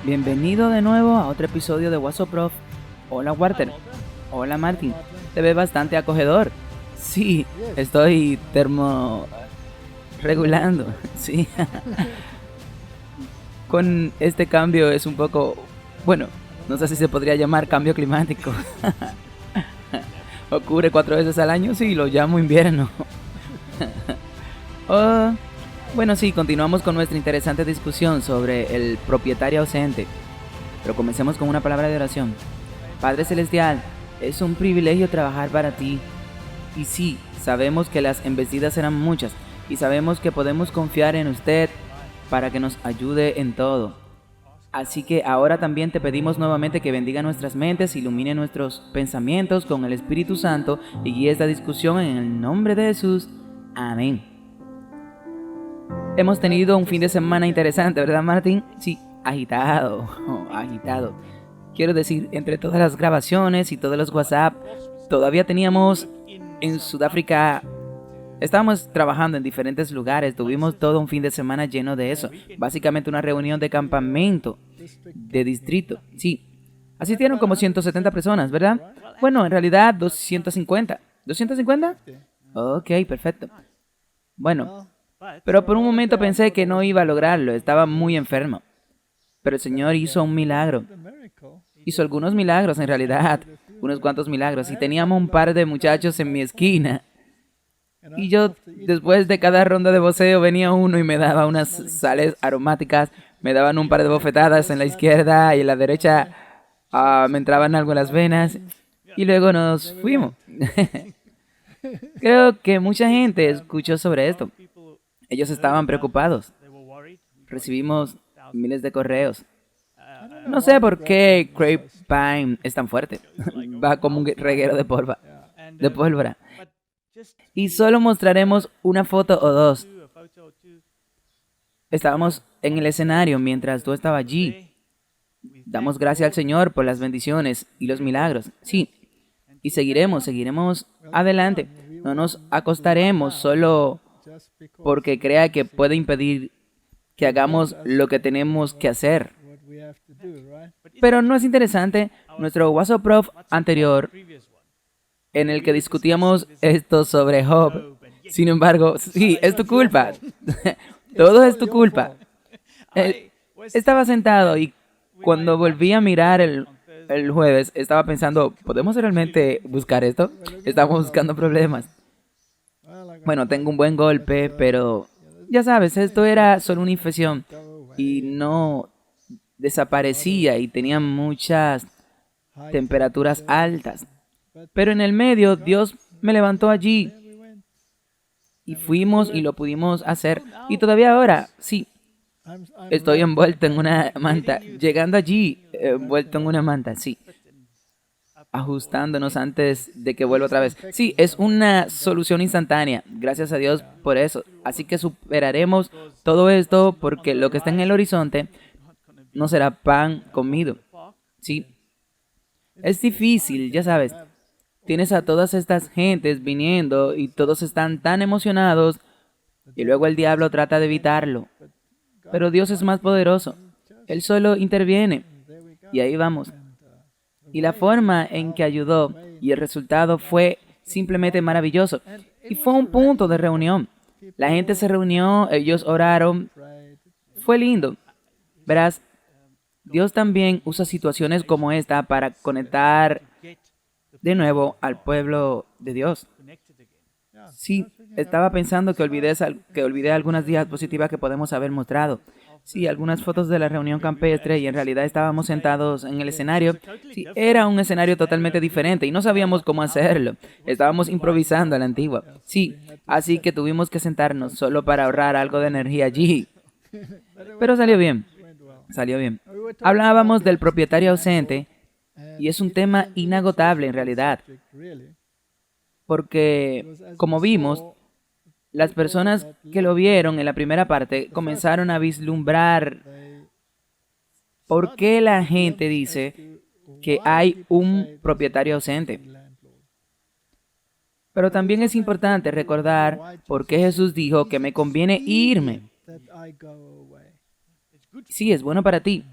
Bienvenido de nuevo a otro episodio de What's Up, Prof. Hola Walter. Hola Martin. Te ves bastante acogedor. Sí, estoy regulando. Sí. Con este cambio es un poco, bueno, no sé si se podría llamar cambio climático. Ocurre 4 veces al año, sí, lo llamo invierno. Oh, bueno, sí, continuamos con nuestra interesante discusión sobre el propietario ausente. Pero comencemos con una palabra de oración. Padre Celestial, es un privilegio trabajar para ti. Y sí, sabemos que las embestidas serán muchas y sabemos que podemos confiar en usted para que nos ayude en todo. Así que ahora también te pedimos nuevamente que bendiga nuestras mentes, ilumine nuestros pensamientos con el Espíritu Santo y guíe esta discusión en el nombre de Jesús. Amén. Hemos tenido un fin de semana interesante, ¿verdad, Martín? Sí, agitado, agitado. Quiero decir, entre todas las grabaciones y todos los WhatsApp, todavía teníamos en Sudáfrica, estábamos trabajando en diferentes lugares, tuvimos todo un fin de semana lleno de eso. Básicamente una reunión de campamento, de distrito, sí. Asistieron como 170 personas, ¿verdad? Bueno, en realidad 250. ¿250? Ok, perfecto. Bueno, pero por un momento pensé que no iba a lograrlo, estaba muy enfermo. Pero el Señor hizo un milagro. Hizo algunos milagros en realidad, unos cuantos milagros. Y teníamos un par de muchachos en mi esquina. Y yo, después de cada ronda de voceo, venía uno y me daba unas sales aromáticas. Me daban un par de bofetadas en la izquierda y en la derecha me entraban algo en las venas. Y luego nos fuimos. Creo que mucha gente escuchó sobre esto. Ellos estaban preocupados. Recibimos miles de correos. No sé por qué Grapevine es tan fuerte. Va como un reguero de pólvora. Y solo mostraremos una foto o dos. Estábamos en el escenario mientras tú estabas allí. Damos gracias al Señor por las bendiciones y los milagros. Sí, y seguiremos adelante. No nos acostaremos solo porque crea que puede impedir que hagamos lo que tenemos que hacer. Pero no es interesante nuestro WhatsApp Prof anterior en el que discutíamos esto sobre Job. Sin embargo, sí, es tu culpa. Todo es tu culpa. Estaba sentado y cuando volví a mirar el jueves, estaba pensando, ¿podemos realmente buscar esto? Estamos buscando problemas. Bueno, tengo un buen golpe, pero ya sabes, esto era solo una infección y no desaparecía y tenía muchas temperaturas altas. Pero en el medio, Dios me levantó allí y fuimos y lo pudimos hacer. Y todavía ahora, sí, estoy envuelto en una manta. Llegando allí, envuelto en una manta, sí. Ajustándonos antes de que vuelva otra vez. Sí, es una solución instantánea. Gracias a Dios por eso. Así que superaremos todo esto porque lo que está en el horizonte no será pan comido. Sí. Es difícil, ya sabes. Tienes a todas estas gentes viniendo y todos están tan emocionados y luego el diablo trata de evitarlo. Pero Dios es más poderoso. Él solo interviene. Y ahí vamos. Y la forma en que ayudó y el resultado fue simplemente maravilloso. Y fue un punto de reunión. La gente se reunió, ellos oraron. Fue lindo. Verás, Dios también usa situaciones como esta para conectar de nuevo al pueblo de Dios. Sí, estaba pensando que olvidé algunas diapositivas que podemos haber mostrado. Sí, algunas fotos de la reunión campestre y en realidad estábamos sentados en el escenario. Sí, era un escenario totalmente diferente y no sabíamos cómo hacerlo. Estábamos improvisando a la antigua. Sí, así que tuvimos que sentarnos solo para ahorrar algo de energía allí. Pero salió bien, salió bien. Hablábamos del propietario ausente y es un tema inagotable en realidad. Porque, como vimos, las personas que lo vieron en la primera parte comenzaron a vislumbrar por qué la gente dice que hay un propietario ausente. Pero también es importante recordar por qué Jesús dijo que me conviene irme. Sí, es bueno para ti.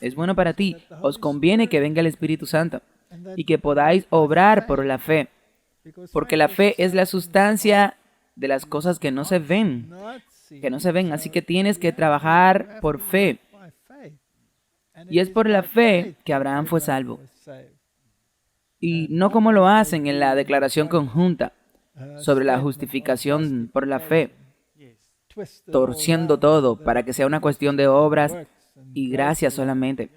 Es bueno para ti. Os conviene que venga el Espíritu Santo y que podáis obrar por la fe. Porque la fe es la sustancia de las cosas que no se ven. Que no se ven. Así que tienes que trabajar por fe. Y es por la fe que Abraham fue salvo. Y no como lo hacen en la declaración conjunta sobre la justificación por la fe, torciendo todo para que sea una cuestión de obras y gracia solamente.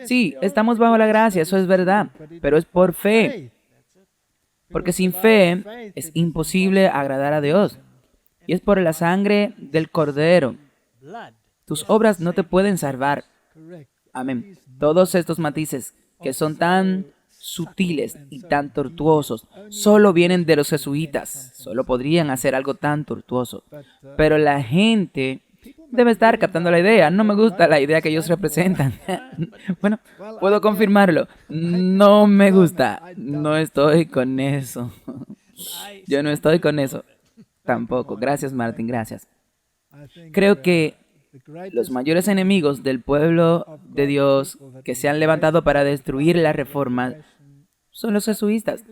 Sí, estamos bajo la gracia, eso es verdad, pero es por fe. Porque sin fe es imposible agradar a Dios. Y es por la sangre del Cordero. Tus obras no te pueden salvar. Amén. Todos estos matices que son tan sutiles y tan tortuosos solo vienen de los jesuitas. Solo podrían hacer algo tan tortuoso. Pero la gente debe estar captando la idea. No me gusta la idea que ellos representan. Bueno, puedo confirmarlo. No me gusta. No estoy con eso. Yo no estoy con eso. Tampoco. Gracias, Martín. Gracias. Creo que los mayores enemigos del pueblo de Dios que se han levantado para destruir la reforma son los jesuitas.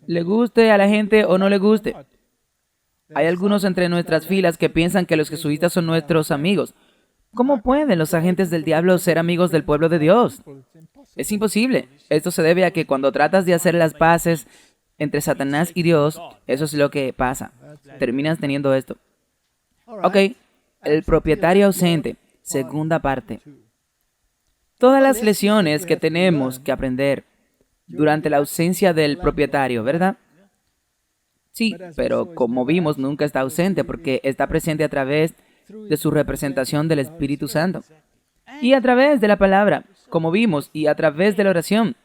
Le guste a la gente o no le guste. Hay algunos entre nuestras filas que piensan que los jesuitas son nuestros amigos. ¿Cómo pueden los agentes del diablo ser amigos del pueblo de Dios? Es imposible. Esto se debe a que cuando tratas de hacer las paces entre Satanás y Dios, eso es lo que pasa. Terminas teniendo esto. Ok, el propietario ausente, segunda parte. Todas las lecciones que tenemos que aprender durante la ausencia del propietario, ¿verdad? Sí, pero como vimos, nunca está ausente porque está presente a través de su representación del Espíritu Santo. Y a través de la palabra, como vimos, y a través de la oración.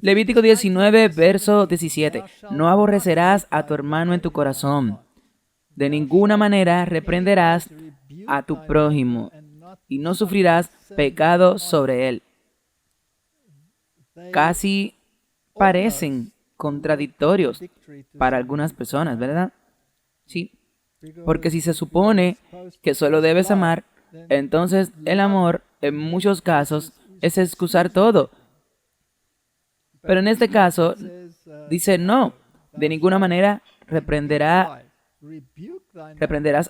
Levítico 19, verso 17. No aborrecerás a tu hermano en tu corazón. De ninguna manera reprenderás a tu prójimo y no sufrirás pecado sobre él. Casi parecen contradictorios para algunas personas, ¿verdad? Sí, porque si se supone que solo debes amar, entonces el amor en muchos casos es excusar todo. Pero en este caso dice no, de ninguna manera reprenderás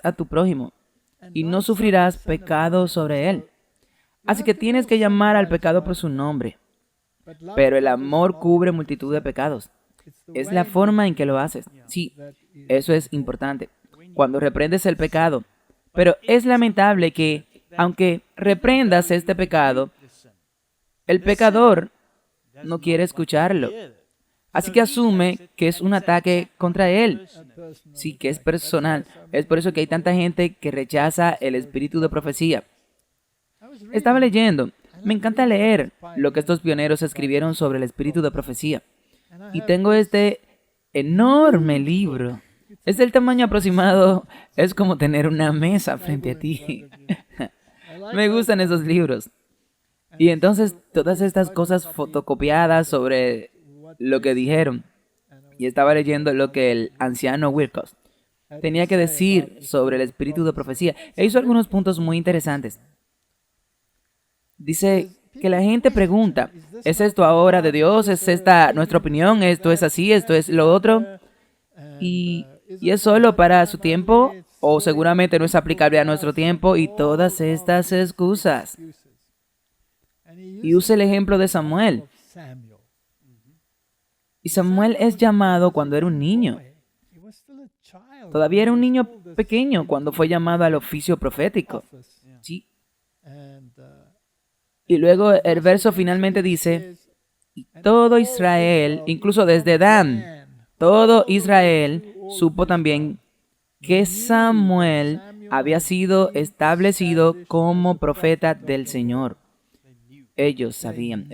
a tu prójimo y no sufrirás pecado sobre él. Así que tienes que llamar al pecado por su nombre. Pero el amor cubre multitud de pecados. Es la forma en que lo haces. Sí, eso es importante. Cuando reprendes el pecado. Pero es lamentable que, aunque reprendas este pecado, el pecador no quiere escucharlo. Así que asume que es un ataque contra él. Sí, que es personal. Es por eso que hay tanta gente que rechaza el espíritu de profecía. Estaba leyendo. Me encanta leer lo que estos pioneros escribieron sobre el espíritu de profecía. Y tengo este enorme libro. Es del tamaño aproximado. Es como tener una mesa frente a ti. Me gustan esos libros. Y entonces todas estas cosas fotocopiadas sobre lo que dijeron. Y estaba leyendo lo que el anciano Wilcox tenía que decir sobre el espíritu de profecía. E hizo algunos puntos muy interesantes. Dice que la gente pregunta, ¿es esto ahora de Dios? ¿Es esta nuestra opinión? ¿Esto es así? ¿Esto es lo otro? ¿Y es solo para su tiempo? ¿O seguramente no es aplicable a nuestro tiempo? Y todas estas excusas. Y usa el ejemplo de Samuel. Y Samuel es llamado cuando era un niño. Todavía era un niño pequeño cuando fue llamado al oficio profético. Sí. Y luego el verso finalmente dice, y todo Israel, incluso desde Dan, todo Israel supo también que Samuel había sido establecido como profeta del Señor. Ellos sabían.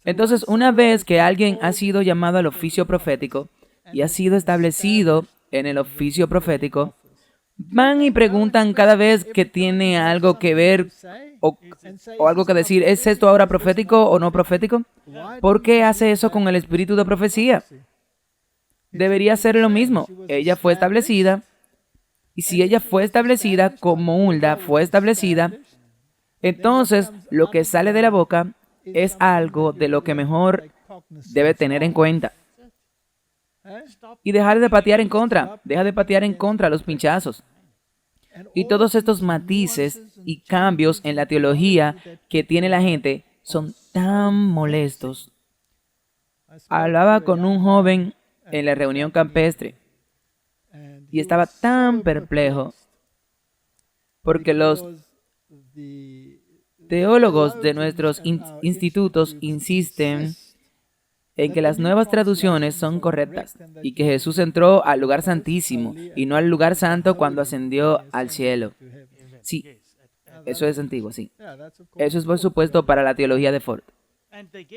Entonces, una vez que alguien ha sido llamado al oficio profético y ha sido establecido en el oficio profético, van y preguntan cada vez que tiene algo que ver o algo que decir, ¿es esto ahora profético o no profético? ¿Por qué hace eso con el espíritu de profecía? Debería ser lo mismo. Ella fue establecida, y si ella fue establecida como Hulda fue establecida, Entonces, lo que sale de la boca es algo de lo que mejor debe tener en cuenta. Y dejar de patear en contra. Deja de patear en contra los pinchazos. Y todos estos matices y cambios en la teología que tiene la gente son tan molestos. Hablaba con un joven en la reunión campestre y estaba tan perplejo porque los teólogos de nuestros institutos insisten en que las nuevas traducciones son correctas y que Jesús entró al lugar santísimo y no al lugar santo cuando ascendió al cielo. Sí, eso es antiguo, sí. Eso es por supuesto para la teología de Ford.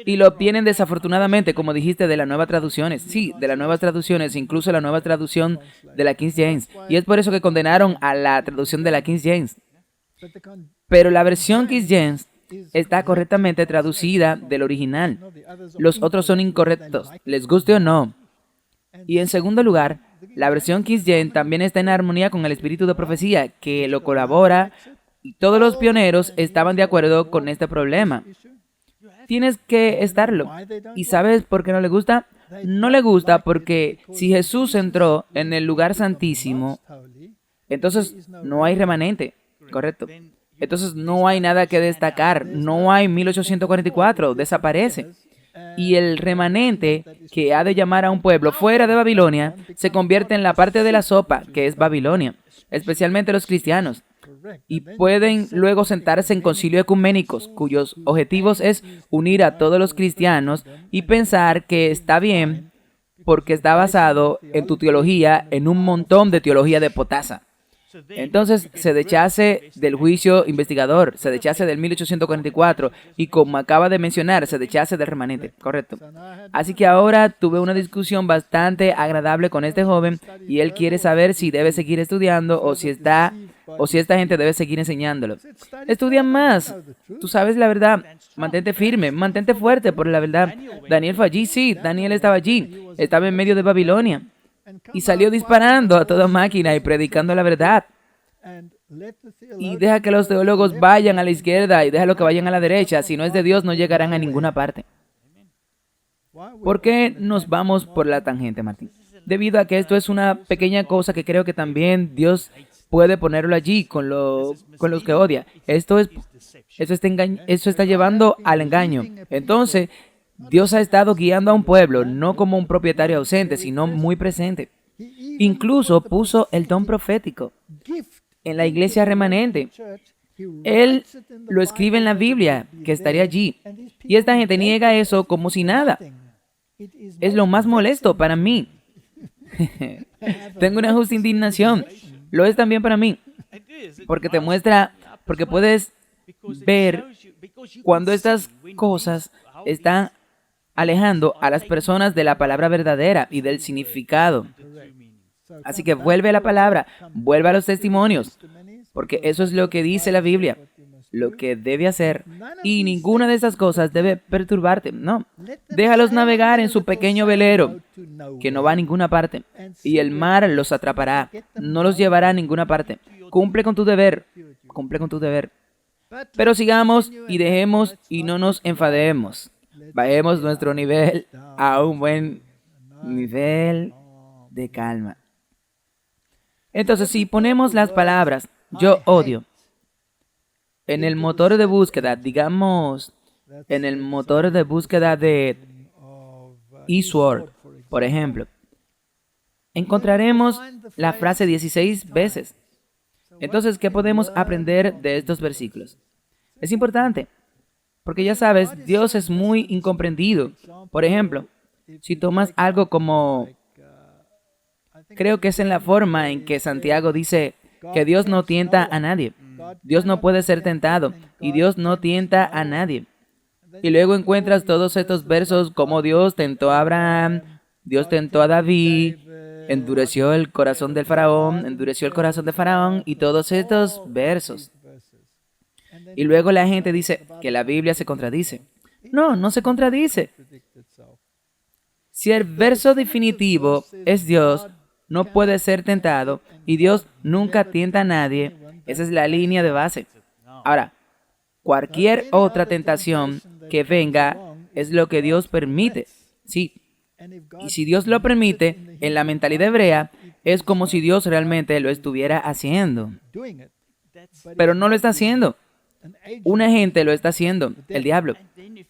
Y lo obtienen desafortunadamente, como dijiste, de las nuevas traducciones. Sí, de las nuevas traducciones, incluso la nueva traducción de la King James. Y es por eso que condenaron a la traducción de la King James. Pero la versión King James está correctamente traducida del original. Los otros son incorrectos, les guste o no. Y en segundo lugar, la versión King James también está en armonía con el espíritu de profecía, que lo colabora, y todos los pioneros estaban de acuerdo con este problema. Tienes que estarlo. ¿Y sabes por qué no le gusta? No le gusta porque si Jesús entró en el lugar santísimo, entonces no hay remanente, ¿correcto? Entonces no hay nada que destacar, no hay 1844, desaparece. Y el remanente que ha de llamar a un pueblo fuera de Babilonia se convierte en la parte de la sopa que es Babilonia, especialmente los cristianos. Y pueden luego sentarse en concilios ecuménicos, cuyos objetivos es unir a todos los cristianos y pensar que está bien porque está basado en tu teología, en un montón de teología de potasa. Entonces se deshace del juicio investigador, se deshace del 1844 y como acaba de mencionar, se deshace del remanente, correcto. Así que ahora tuve una discusión bastante agradable con este joven y él quiere saber si debe seguir estudiando o si esta gente debe seguir enseñándolo. Estudia más, tú sabes la verdad, mantente firme, mantente fuerte por la verdad. Daniel fue allí, sí, Daniel estaba allí, estaba en medio de Babilonia. Y salió disparando a toda máquina y predicando la verdad. Y deja que los teólogos vayan a la izquierda y déjalo que vayan a la derecha. Si no es de Dios, no llegarán a ninguna parte. ¿Por qué nos vamos por la tangente, Martín? Debido a que esto es una pequeña cosa que creo que también Dios puede ponerlo allí con los que odia. Eso está llevando al engaño. Entonces, Dios ha estado guiando a un pueblo, no como un propietario ausente, sino muy presente. Incluso puso el don profético en la iglesia remanente. Él lo escribe en la Biblia, que estaría allí. Y esta gente niega eso como si nada. Es lo más molesto para mí. Tengo una justa indignación. Lo es también para mí. Porque te muestra, porque puedes ver cuando estas cosas están alejando a las personas de la palabra verdadera y del significado. Así que vuelve a la palabra, vuelve a los testimonios, porque eso es lo que dice la Biblia, lo que debe hacer, y ninguna de esas cosas debe perturbarte, no. Déjalos navegar en su pequeño velero, que no va a ninguna parte, y el mar los atrapará, no los llevará a ninguna parte. Cumple con tu deber, cumple con tu deber. Pero sigamos y dejemos y no nos enfademos. Bajemos nuestro nivel a un buen nivel de calma. Entonces, si ponemos las palabras yo odio en el motor de búsqueda, digamos, en el motor de búsqueda de eSword, por ejemplo, encontraremos la frase 16 veces. Entonces, ¿qué podemos aprender de estos versículos? Es importante. Porque ya sabes, Dios es muy incomprendido. Por ejemplo, si tomas algo como, creo que es en la forma en que Santiago dice que Dios no tienta a nadie. Dios no puede ser tentado y Dios no tienta a nadie. Y luego encuentras todos estos versos como Dios tentó a Abraham, Dios tentó a David, endureció el corazón del faraón, y todos estos versos. Y luego la gente dice que la Biblia se contradice. No, no se contradice. Si el verso definitivo es Dios, no puede ser tentado y Dios nunca tienta a nadie. Esa es la línea de base. Ahora, Cualquier otra tentación que venga es lo que Dios permite. Sí. Y si Dios lo permite, en la mentalidad hebrea, es como si Dios realmente lo estuviera haciendo. Pero no lo está haciendo. Un agente lo está haciendo, el diablo.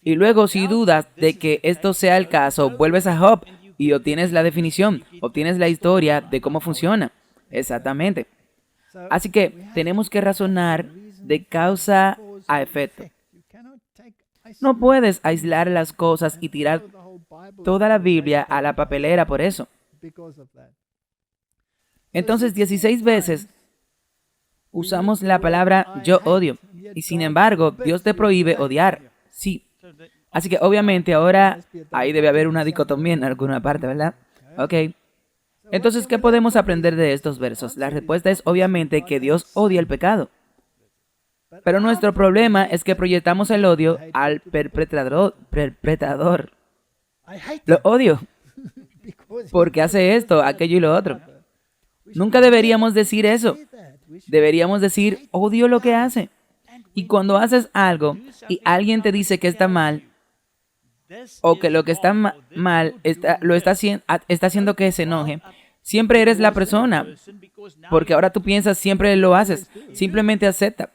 Y luego, si dudas de que esto sea el caso, vuelves a Job y obtienes la definición, obtienes la historia de cómo funciona. Exactamente. Así que tenemos que razonar de causa a efecto. No puedes aislar las cosas y tirar toda la Biblia a la papelera por eso. Entonces, 16 veces usamos la palabra yo odio. Y sin embargo, Dios te prohíbe odiar. Sí. Así que obviamente ahora ahí debe haber una dicotomía en alguna parte, ¿verdad? Ok. Entonces, ¿qué podemos aprender de estos versos? La respuesta es obviamente que Dios odia el pecado. Pero nuestro problema es que proyectamos el odio al perpetrador. Lo odio porque hace esto, aquello y lo otro. Nunca deberíamos decir eso. Deberíamos decir, odio lo que hace. Y cuando haces algo y alguien te dice que está mal, o que lo que está mal está haciendo que se enoje, siempre eres la persona, porque ahora tú piensas, siempre lo haces. Simplemente acepta.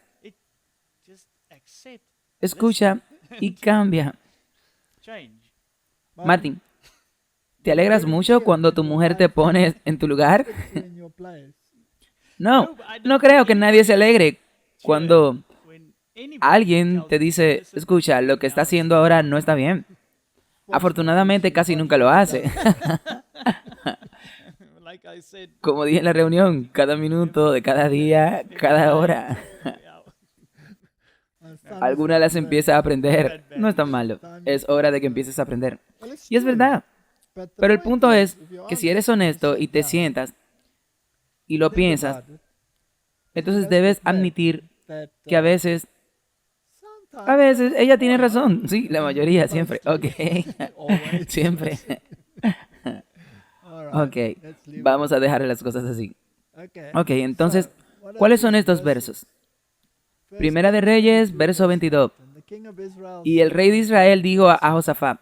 Escucha y cambia. Martín, ¿te alegras mucho cuando tu mujer te pone en tu lugar? No, no creo que nadie se alegre cuando alguien te dice, escucha, lo que está haciendo ahora no está bien. Afortunadamente casi nunca lo hace. Como dije en la reunión, cada minuto de cada día, cada hora. Alguna las empieza a aprender. No es tan malo. Es hora de que empieces a aprender. Y es verdad. Pero el punto es que si eres honesto y te sientas y lo piensas, entonces debes admitir que a veces ella tiene razón. Sí, la mayoría, siempre. Ok. Siempre. Ok. Vamos a dejar las cosas así. Ok, entonces, ¿cuáles son estos versos? Primera de Reyes, verso 22. Y el rey de Israel dijo a Josafat,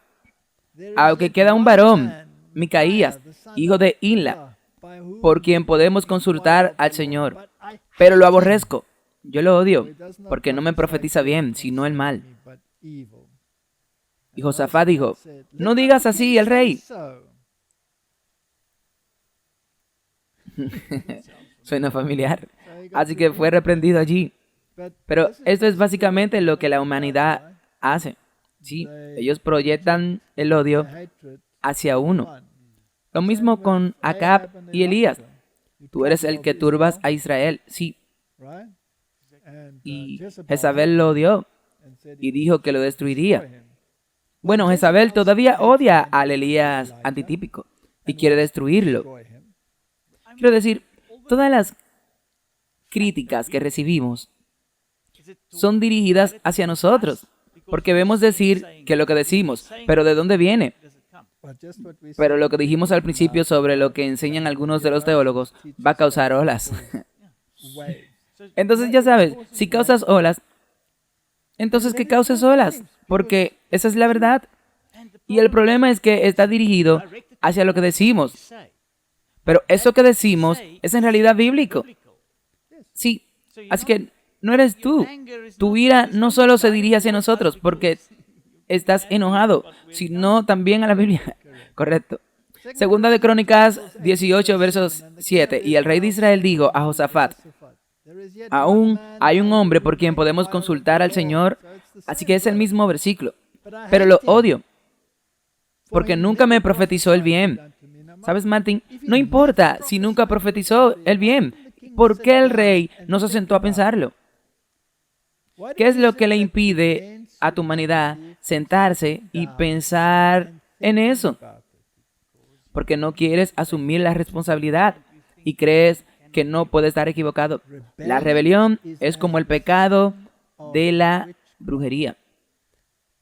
aunque queda un varón, Micaías, hijo de Inla, por quien podemos consultar al Señor, pero lo aborrezco, yo lo odio, porque no me profetiza bien, sino el mal. Y Josafat dijo, no digas así, el rey. Suena familiar. Así que fue reprendido allí. Pero esto es básicamente lo que la humanidad hace. Sí, ellos proyectan el odio hacia uno. Lo mismo con Acab y Elías. Tú eres el que turbas a Israel. Sí. Y Jezabel lo odió y dijo que lo destruiría. Bueno, Jezabel todavía odia al Elías antitípico y quiere destruirlo. Quiero decir, todas las críticas que recibimos son dirigidas hacia nosotros, porque vemos decir que lo que decimos, pero ¿de dónde viene? Pero lo que dijimos al principio sobre lo que enseñan algunos de los teólogos va a causar olas. Entonces ya sabes, si causas olas, entonces que causes olas, porque esa es la verdad. Y el problema es que está dirigido hacia lo que decimos. Pero eso que decimos es en realidad bíblico. Sí, así que no eres tú. Tu ira no solo se dirige hacia nosotros porque estás enojado, sino también a la Biblia. Correcto. Segunda de Crónicas 18, versos 7. Y el rey de Israel dijo a Josafat, aún hay un hombre por quien podemos consultar al Señor, así que es el mismo versículo. Pero lo odio, porque nunca me profetizó el bien. ¿Sabes, Martín? No importa si nunca profetizó el bien. ¿Por qué el rey no se sentó a pensarlo? ¿Qué es lo que le impide a tu humanidad sentarse y pensar en eso? Porque no quieres asumir la responsabilidad y crees que no puedes estar equivocado. La rebelión es como el pecado de la brujería.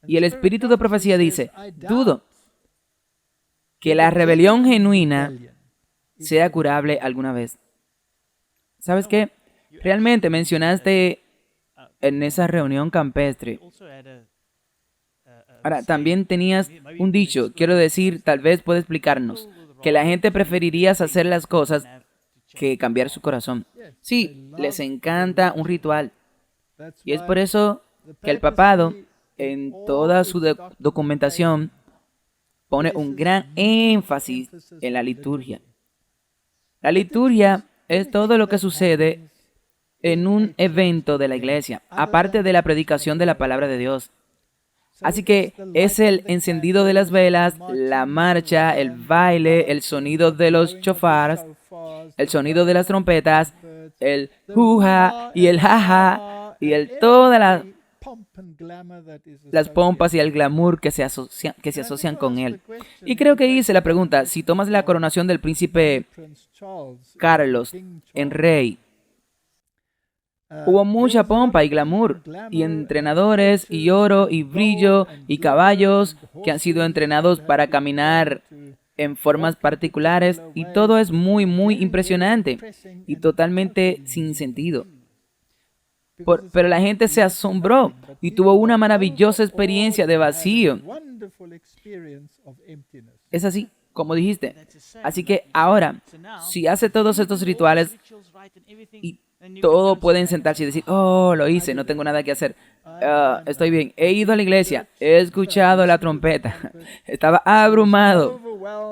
Y el espíritu de profecía dice, dudo que la rebelión genuina sea curable alguna vez. ¿Sabes qué? Realmente mencionaste en esa reunión campestre. Ahora, también tenías un dicho, quiero decir, tal vez puede explicarnos, que la gente preferiría hacer las cosas que cambiar su corazón. Sí, les encanta un ritual. Y es por eso que el papado, en toda su documentación, pone un gran énfasis en la liturgia. La liturgia es todo lo que sucede en un evento de la iglesia, aparte de la predicación de la palabra de Dios. Así que es el encendido de las velas, la marcha, el baile, el sonido de los chofars, el sonido de las trompetas, el juja y el jaja y todas las pompas y el glamour que se asocian con él. Y creo que hice la pregunta, si tomas la coronación del príncipe Carlos en rey, hubo mucha pompa y glamour, y entrenadores, y oro, y brillo, y caballos que han sido entrenados para caminar en formas particulares, y todo es muy, muy impresionante, y totalmente sin sentido. Pero la gente se asombró, y tuvo una maravillosa experiencia de vacío. Es así, como dijiste. Así que ahora, si hace todos estos rituales, y todo pueden sentarse y decir, oh, lo hice, no tengo nada que hacer. Estoy bien. He ido a la iglesia, he escuchado la trompeta, estaba abrumado.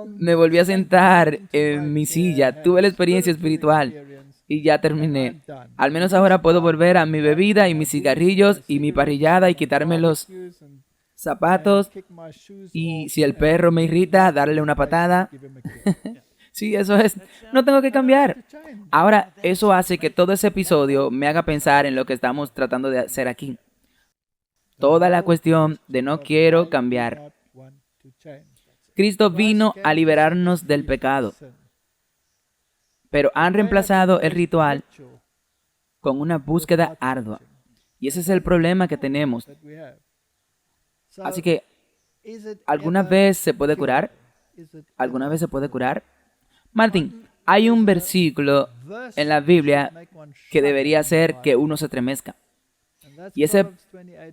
Me volví a sentar en mi silla, tuve la experiencia espiritual y ya terminé. Al menos ahora puedo volver a mi bebida y mis cigarrillos y mi parrillada y quitarme los zapatos. Y si el perro me irrita, darle una patada. Sí, eso es. No tengo que cambiar. Ahora, eso hace que todo ese episodio me haga pensar en lo que estamos tratando de hacer aquí. Toda la cuestión de no quiero cambiar. Cristo vino a liberarnos del pecado, pero han reemplazado el ritual con una búsqueda ardua. Y ese es el problema que tenemos. Así que, ¿alguna vez se puede curar? ¿Alguna vez se puede curar? Martín, hay un versículo en la Biblia que debería hacer que uno se estremezca. Y ese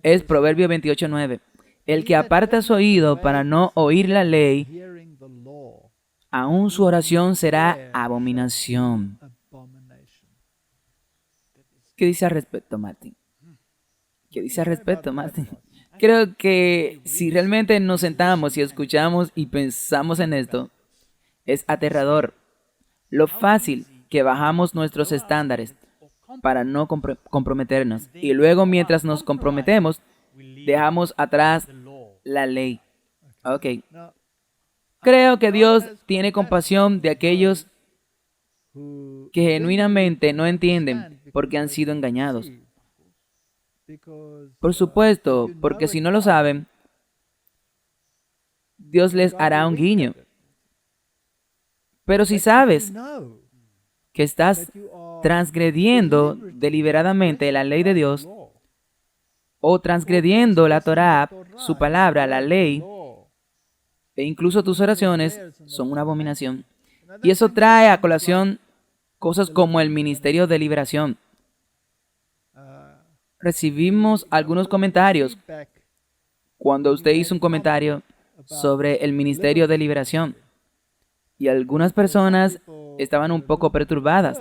es Proverbio 28:9. El que aparta su oído para no oír la ley, aún su oración será abominación. ¿Qué dice al respecto, Martín? ¿Qué dice al respecto, Martín? Creo que si realmente nos sentamos y escuchamos y pensamos en esto, es aterrador lo fácil que bajamos nuestros estándares para no comprometernos. Y luego, mientras nos comprometemos, dejamos atrás la ley. Ok. Creo que Dios tiene compasión de aquellos que genuinamente no entienden porque han sido engañados. Por supuesto, porque si no lo saben, Dios les hará un guiño. Pero si sabes que estás transgrediendo deliberadamente la ley de Dios, o transgrediendo la Torá, su palabra, la ley, e incluso tus oraciones, son una abominación. Y eso trae a colación cosas como el ministerio de liberación. Recibimos algunos comentarios cuando usted hizo un comentario sobre el ministerio de liberación. Y algunas personas estaban un poco perturbadas,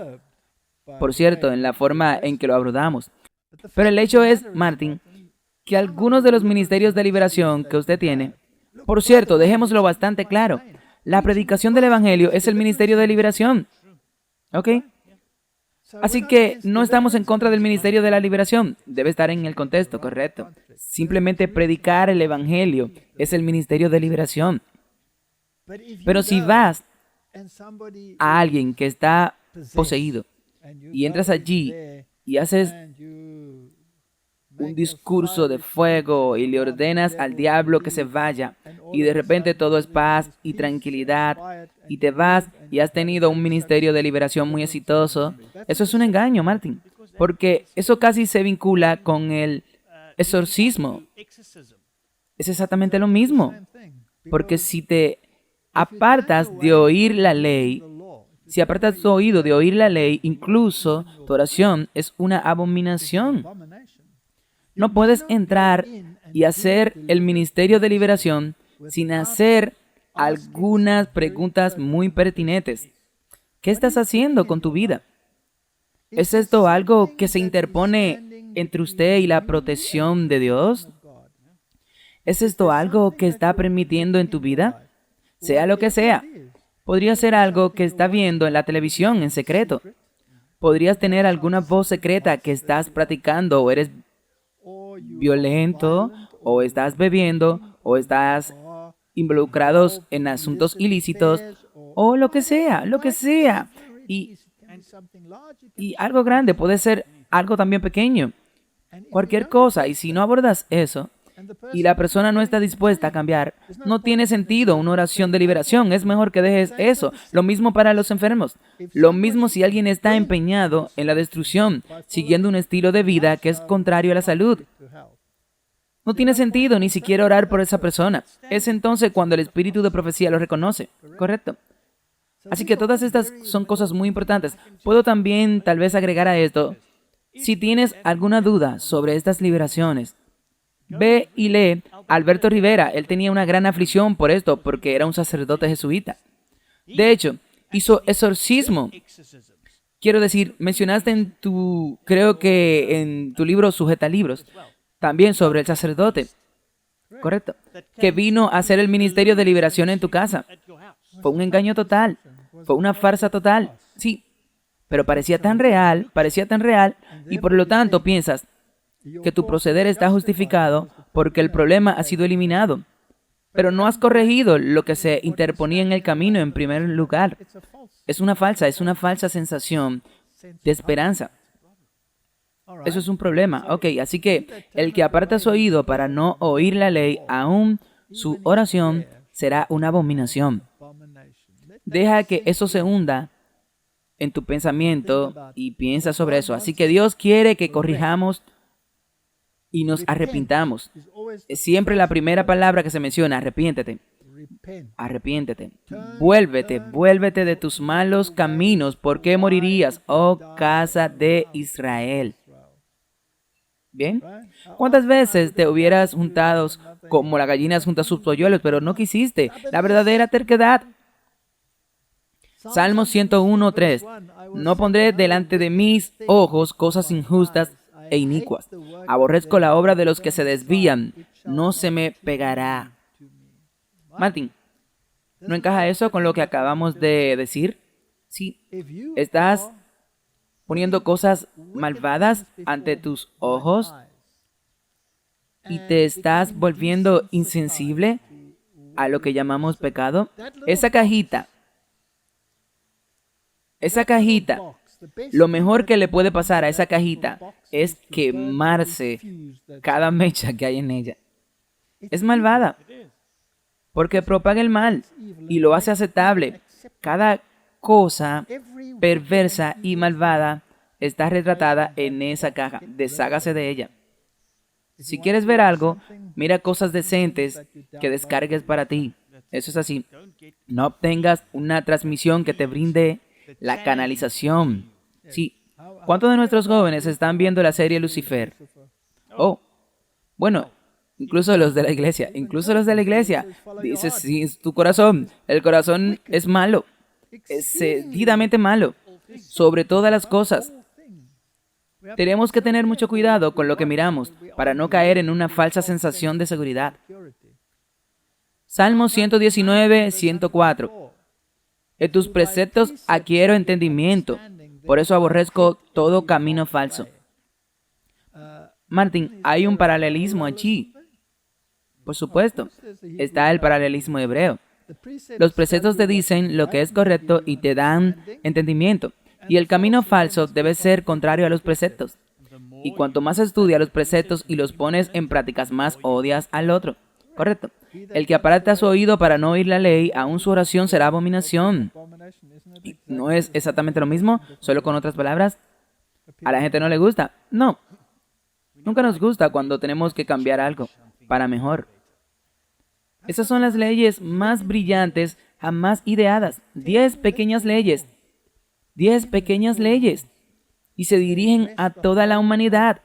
por cierto, en la forma en que lo abordamos. Pero el hecho es, Martín, que algunos de los ministerios de liberación que usted tiene, por cierto, dejémoslo bastante claro, la predicación del Evangelio es el ministerio de liberación. ¿Ok? Así que no estamos en contra del ministerio de la liberación. Debe estar en el contexto, correcto. Simplemente predicar el Evangelio es el ministerio de liberación. Pero si vas a alguien que está poseído y entras allí y haces un discurso de fuego y le ordenas al diablo que se vaya y de repente todo es paz y tranquilidad y te vas y has tenido un ministerio de liberación muy exitoso, eso es un engaño, Martín, porque eso casi se vincula con el exorcismo. Es exactamente lo mismo, porque si te apartas de oír la ley, si apartas tu oído de oír la ley, incluso tu oración es una abominación. No puedes entrar y hacer el ministerio de liberación sin hacer algunas preguntas muy pertinentes. ¿Qué estás haciendo con tu vida? ¿Es esto algo que se interpone entre usted y la protección de Dios? ¿Es esto algo que está permitiendo en tu vida? Sea lo que sea. Podría ser algo que está viendo en la televisión en secreto. Podrías tener alguna voz secreta que estás practicando, o eres violento, o estás bebiendo, o estás involucrados en asuntos ilícitos, o lo que sea, lo que sea. Y algo grande puede ser algo también pequeño. Cualquier cosa. Y si no abordas eso, y la persona no está dispuesta a cambiar, no tiene sentido una oración de liberación. Es mejor que dejes eso. Lo mismo para los enfermos. Lo mismo si alguien está empeñado en la destrucción, siguiendo un estilo de vida que es contrario a la salud. No tiene sentido ni siquiera orar por esa persona. Es entonces cuando el espíritu de profecía lo reconoce. ¿Correcto? Así que todas estas son cosas muy importantes. Puedo también tal vez agregar a esto, si tienes alguna duda sobre estas liberaciones, ve y lee a Alberto Rivera. Él tenía una gran aflicción por esto, porque era un sacerdote jesuita. De hecho, hizo exorcismo. Quiero decir, mencionaste creo que en tu libro Sujeta Libros, también sobre el sacerdote, correcto, que vino a hacer el ministerio de liberación en tu casa. Fue un engaño total, fue una farsa total, sí, pero parecía tan real, y por lo tanto piensas que tu proceder está justificado porque el problema ha sido eliminado, pero no has corregido lo que se interponía en el camino en primer lugar. Es una falsa sensación de esperanza. Eso es un problema. Ok, así que el que aparta su oído para no oír la ley, aún su oración será una abominación. Deja que eso se hunda en tu pensamiento y piensa sobre eso. Así que Dios quiere que corrijamos y nos arrepintamos. Es siempre la primera palabra que se menciona: arrepiéntete. Arrepiéntete. Vuélvete de tus malos caminos. ¿Por qué morirías, oh casa de Israel? ¿Bien? ¿Cuántas veces te hubieras juntado como la gallina junta sus polluelos, pero no quisiste? La verdadera terquedad. Salmo 101:3. No pondré delante de mis ojos cosas injustas e inicuas. Aborrezco la obra de los que se desvían. No se me pegará. Martín, ¿no encaja eso con lo que acabamos de decir? Sí. ¿Estás poniendo cosas malvadas ante tus ojos y te estás volviendo insensible a lo que llamamos pecado? Esa cajita, lo mejor que le puede pasar a esa cajita es quemarse cada mecha que hay en ella. Es malvada porque propaga el mal y lo hace aceptable. Cada cosa perversa y malvada está retratada en esa caja. Deshágase de ella. Si quieres ver algo, mira cosas decentes que descargues para ti. Eso es así. No obtengas una transmisión que te brinde la canalización. Sí. ¿Cuántos de nuestros jóvenes están viendo la serie Lucifer? Oh, bueno, incluso los de la iglesia. Dices, sí, es tu corazón. El corazón es malo. Es decididamente malo. Sobre todas las cosas. Tenemos que tener mucho cuidado con lo que miramos para no caer en una falsa sensación de seguridad. Salmo 119:104. En tus preceptos adquiero entendimiento, por eso aborrezco todo camino falso. Martín, hay un paralelismo allí. Por supuesto, está el paralelismo hebreo. Los preceptos te dicen lo que es correcto y te dan entendimiento. Y el camino falso debe ser contrario a los preceptos. Y cuanto más estudias los preceptos y los pones en prácticas, más odias al otro. Correcto. El que aparta su oído para no oír la ley, aún su oración será abominación. ¿No es exactamente lo mismo, solo con otras palabras? ¿A la gente no le gusta? No. Nunca nos gusta cuando tenemos que cambiar algo para mejor. Esas son las leyes más brillantes jamás ideadas. 10 pequeñas leyes. 10 pequeñas leyes. Y se dirigen a toda la humanidad.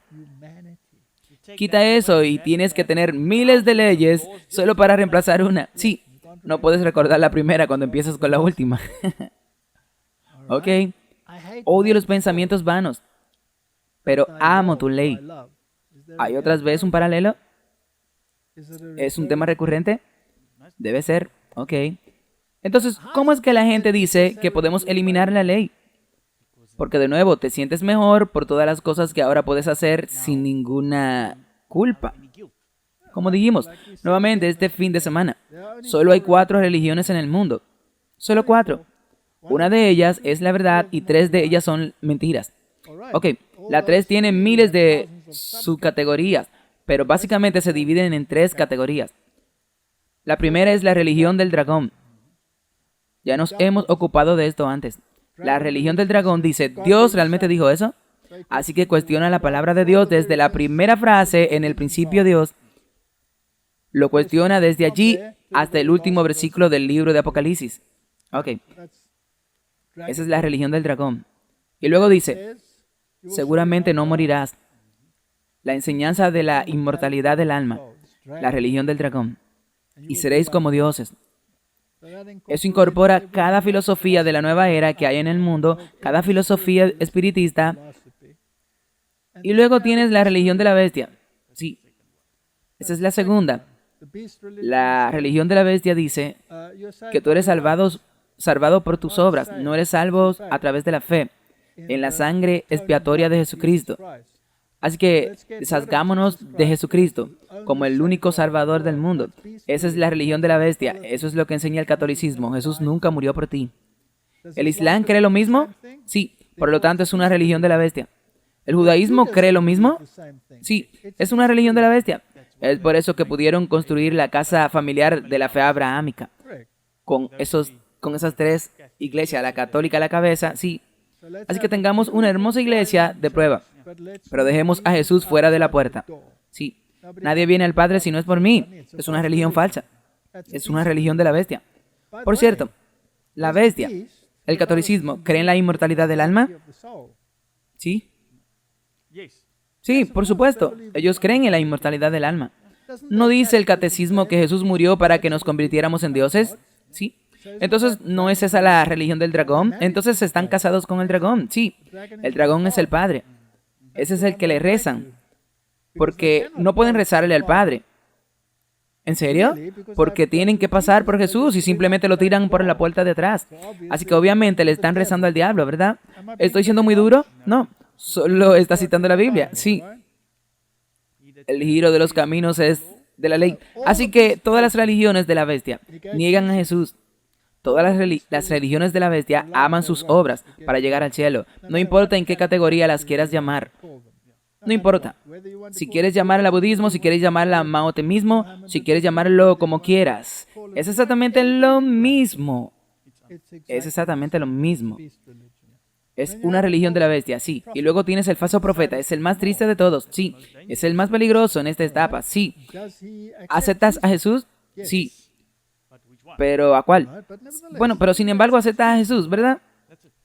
Quita eso y tienes que tener miles de leyes solo para reemplazar una. Sí, no puedes recordar la primera cuando empiezas con la última. Ok. Odio los pensamientos vanos, pero amo tu ley. ¿Hay otras veces un paralelo? ¿Es un tema recurrente? Debe ser. Ok. Entonces, ¿cómo es que la gente dice que podemos eliminar la ley? Porque de nuevo, te sientes mejor por todas las cosas que ahora puedes hacer sin ninguna culpa. Como dijimos, nuevamente este fin de semana, solo hay 4 religiones en el mundo. Solo 4. Una de ellas es la verdad y 3 de ellas son mentiras. Ok, la 3 tiene miles de subcategorías, pero básicamente se dividen en 3 categorías. La primera es la religión del dragón. Ya nos hemos ocupado de esto antes. La religión del dragón dice, ¿Dios realmente dijo eso? Así que cuestiona la palabra de Dios desde la primera frase, en el principio Dios. Lo cuestiona desde allí hasta el último versículo del libro de Apocalipsis. Ok. Esa es la religión del dragón. Y luego dice, seguramente no morirás. La enseñanza de la inmortalidad del alma. La religión del dragón. Y seréis como dioses. Eso incorpora cada filosofía de la nueva era que hay en el mundo, cada filosofía espiritista. Y luego tienes la religión de la bestia. Sí, esa es la segunda. La religión de la bestia dice que tú eres salvado por tus obras, no eres salvo a través de la fe, en la sangre expiatoria de Jesucristo. Así que deshagámonos de Jesucristo como el único salvador del mundo. Esa es la religión de la bestia. Eso es lo que enseña el catolicismo. Jesús nunca murió por ti. ¿El Islam cree lo mismo? Sí, por lo tanto es una religión de la bestia. ¿El judaísmo cree lo mismo? Sí, es una religión de la bestia. Es por eso que pudieron construir la casa familiar de la fe abrahámica. Con esas 3 iglesias, la católica a la cabeza, sí. Así que tengamos una hermosa iglesia de prueba. Pero dejemos a Jesús fuera de la puerta. Sí, nadie viene al Padre si no es por mí. Es una religión falsa. Es una religión de la bestia. Por cierto, la bestia, el catolicismo, ¿cree en la inmortalidad del alma? Sí. Sí, por supuesto. Ellos creen en la inmortalidad del alma. ¿No dice el catecismo que Jesús murió para que nos convirtiéramos en dioses? Sí. Entonces, ¿no es esa la religión del dragón? Entonces, ¿están casados con el dragón? Sí. El dragón es el Padre. Ese es el que le rezan. Porque no pueden rezarle al Padre. ¿En serio? Porque tienen que pasar por Jesús y simplemente lo tiran por la puerta de atrás. Así que obviamente le están rezando al diablo, ¿verdad? ¿Estoy siendo muy duro? No. Solo está citando la Biblia. Sí. El giro de los caminos es de la ley. Así que todas las religiones de la bestia niegan a Jesús. Todas las religiones de la bestia aman sus obras para llegar al cielo. No importa en qué categoría las quieras llamar. No importa. Si quieres llamarla budismo, si quieres llamarla maotemismo, si quieres llamarlo como quieras. Es exactamente lo mismo. Es exactamente lo mismo. Es una religión de la bestia, sí. Y luego tienes el falso profeta. Es el más triste de todos, sí. Es el más peligroso en esta etapa, sí. ¿Aceptas a Jesús? Sí. ¿Pero a cuál? Bueno, pero sin embargo acepta a Jesús, ¿verdad?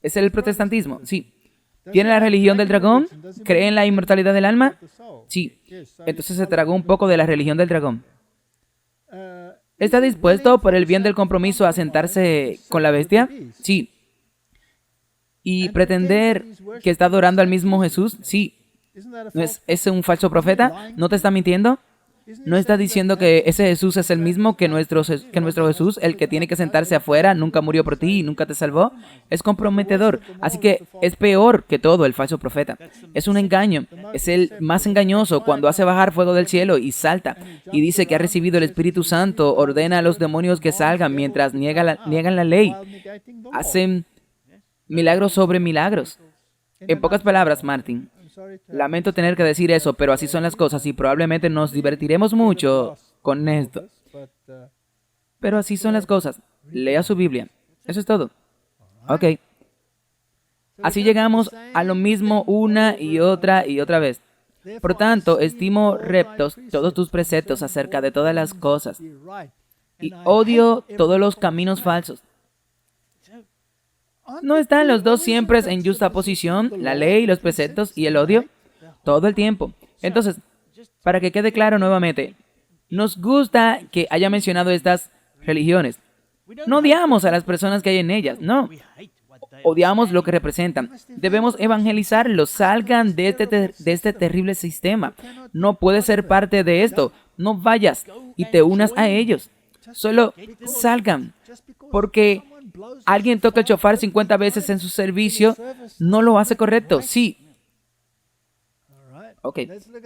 Es el protestantismo, sí. ¿Tiene la religión del dragón? ¿Cree en la inmortalidad del alma? Sí. Entonces se tragó un poco de la religión del dragón. ¿Está dispuesto por el bien del compromiso a sentarse con la bestia? Sí. ¿Y pretender que está adorando al mismo Jesús? Sí. ¿No es ese un falso profeta? ¿No te está mintiendo? ¿No está diciendo que ese Jesús es el mismo que nuestro Jesús, el que tiene que sentarse afuera, nunca murió por ti y nunca te salvó? Es comprometedor, así que es peor que todo el falso profeta. Es un engaño, es el más engañoso cuando hace bajar fuego del cielo y salta y dice que ha recibido el Espíritu Santo, ordena a los demonios que salgan mientras niegan la ley. Hacen milagros sobre milagros. En pocas palabras, Martin, lamento tener que decir eso, pero así son las cosas y probablemente nos divertiremos mucho con esto. Pero así son las cosas. Lea su Biblia. Eso es todo. Ok. Así llegamos a lo mismo una y otra vez. Por tanto, estimo rectos todos tus preceptos acerca de todas las cosas y odio todos los caminos falsos. ¿No están los dos siempre en justa posición, la ley, los preceptos y el odio? Todo el tiempo. Entonces, Para que quede claro nuevamente, nos gusta que haya mencionado estas religiones. No odiamos a las personas que hay en ellas, no. Odiamos lo que representan. Debemos evangelizarlos. Salgan de este terrible sistema. No puedes ser parte de esto. No vayas y te unas a ellos. Solo salgan. Porque alguien toca el shofar 50 veces en su servicio, no lo hace correcto. Sí. Ok.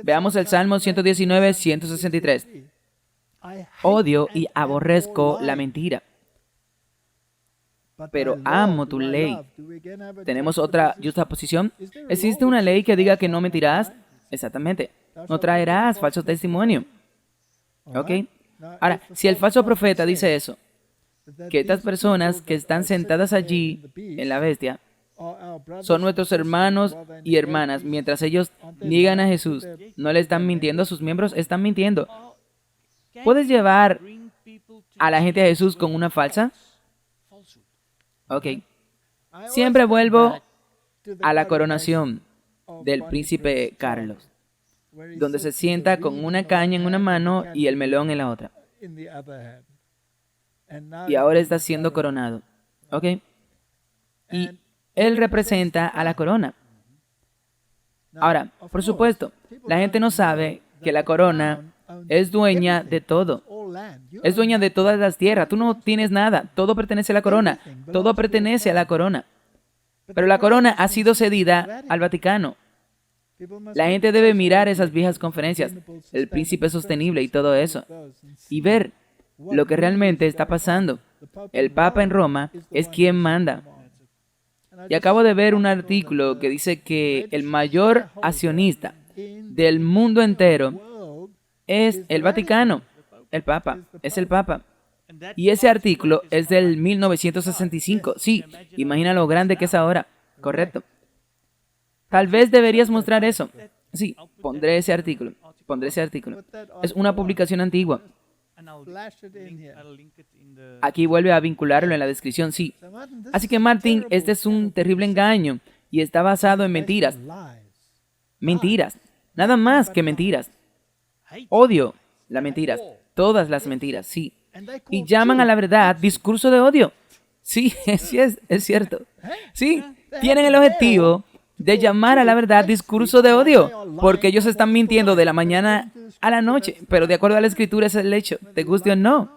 Veamos el Salmo 119, 163. Odio y aborrezco la mentira, pero amo tu ley. ¿Tenemos otra justaposición? ¿Existe una ley que diga que no mentirás? Exactamente. No traerás falso testimonio. ¿Ok? Ahora, si el falso profeta dice eso, que estas personas que están sentadas allí en la bestia son nuestros hermanos y hermanas, mientras ellos niegan a Jesús, no le están mintiendo a sus miembros, están mintiendo. ¿Puedes llevar a la gente a Jesús con una falsa? Ok. Siempre vuelvo a la coronación del príncipe Carlos, donde se sienta con una caña en una mano y el melón en la otra. Y ahora está siendo coronado. ¿Ok? Y él representa a la corona. Ahora, por supuesto, la gente no sabe que la corona es dueña de todo. Es dueña de todas las tierras. Tú no tienes nada. Todo pertenece a la corona. Todo pertenece a la corona. Pero la corona ha sido cedida al Vaticano. La gente debe mirar esas viejas conferencias, el príncipe sostenible y todo eso, y ver lo que realmente está pasando. El Papa en Roma es quien manda. Y acabo de ver un artículo que dice que el mayor accionista del mundo entero es el Vaticano. El Papa, es el Papa. Y ese artículo es del 1965. Sí, imagina lo grande que es ahora. Correcto. Tal vez deberías mostrar eso. Sí, pondré ese artículo. Pondré ese artículo. Es una publicación antigua. Aquí vuelve a vincularlo en la descripción, sí. Así que Martín, este es un terrible engaño y está basado en mentiras. Mentiras. Nada más que mentiras. Odio las mentiras. Todas las mentiras, sí. Y llaman a la verdad discurso de odio. Sí, sí es cierto. Sí, tienen el objetivo de llamar a la verdad discurso de odio, porque ellos están mintiendo de la mañana a la noche, pero de acuerdo a la escritura es el hecho, te guste o no.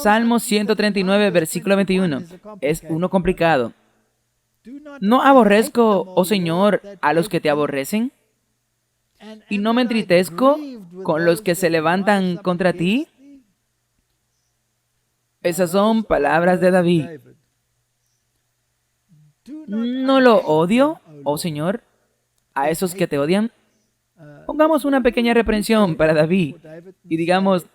Salmo 139, versículo 21, es uno complicado. ¿No aborrezco, oh Señor, a los que te aborrecen? ¿Y no me entristezco con los que se levantan contra ti? Esas son palabras de David. ¿No lo odio, oh Señor, a esos que te odian? Pongamos una pequeña reprensión para David y digamos,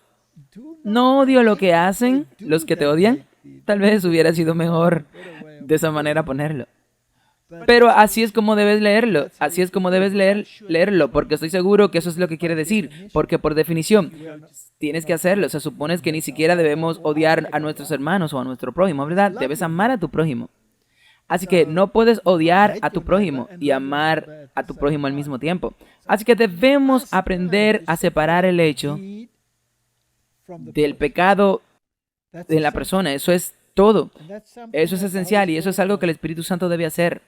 ¿no odio lo que hacen los que te odian? Tal vez hubiera sido mejor de esa manera ponerlo. Pero así es como debes leerlo, así es como debes leerlo, porque estoy seguro que eso es lo que quiere decir, porque por definición tienes que hacerlo. Se supone que ni siquiera debemos odiar a nuestros hermanos o a nuestro prójimo, ¿verdad? Debes amar a tu prójimo. Así que no puedes odiar a tu prójimo y amar a tu prójimo al mismo tiempo. Así que debemos aprender a separar el hecho del pecado de la persona. Eso es todo. Eso es esencial y eso es algo que el Espíritu Santo debe hacer.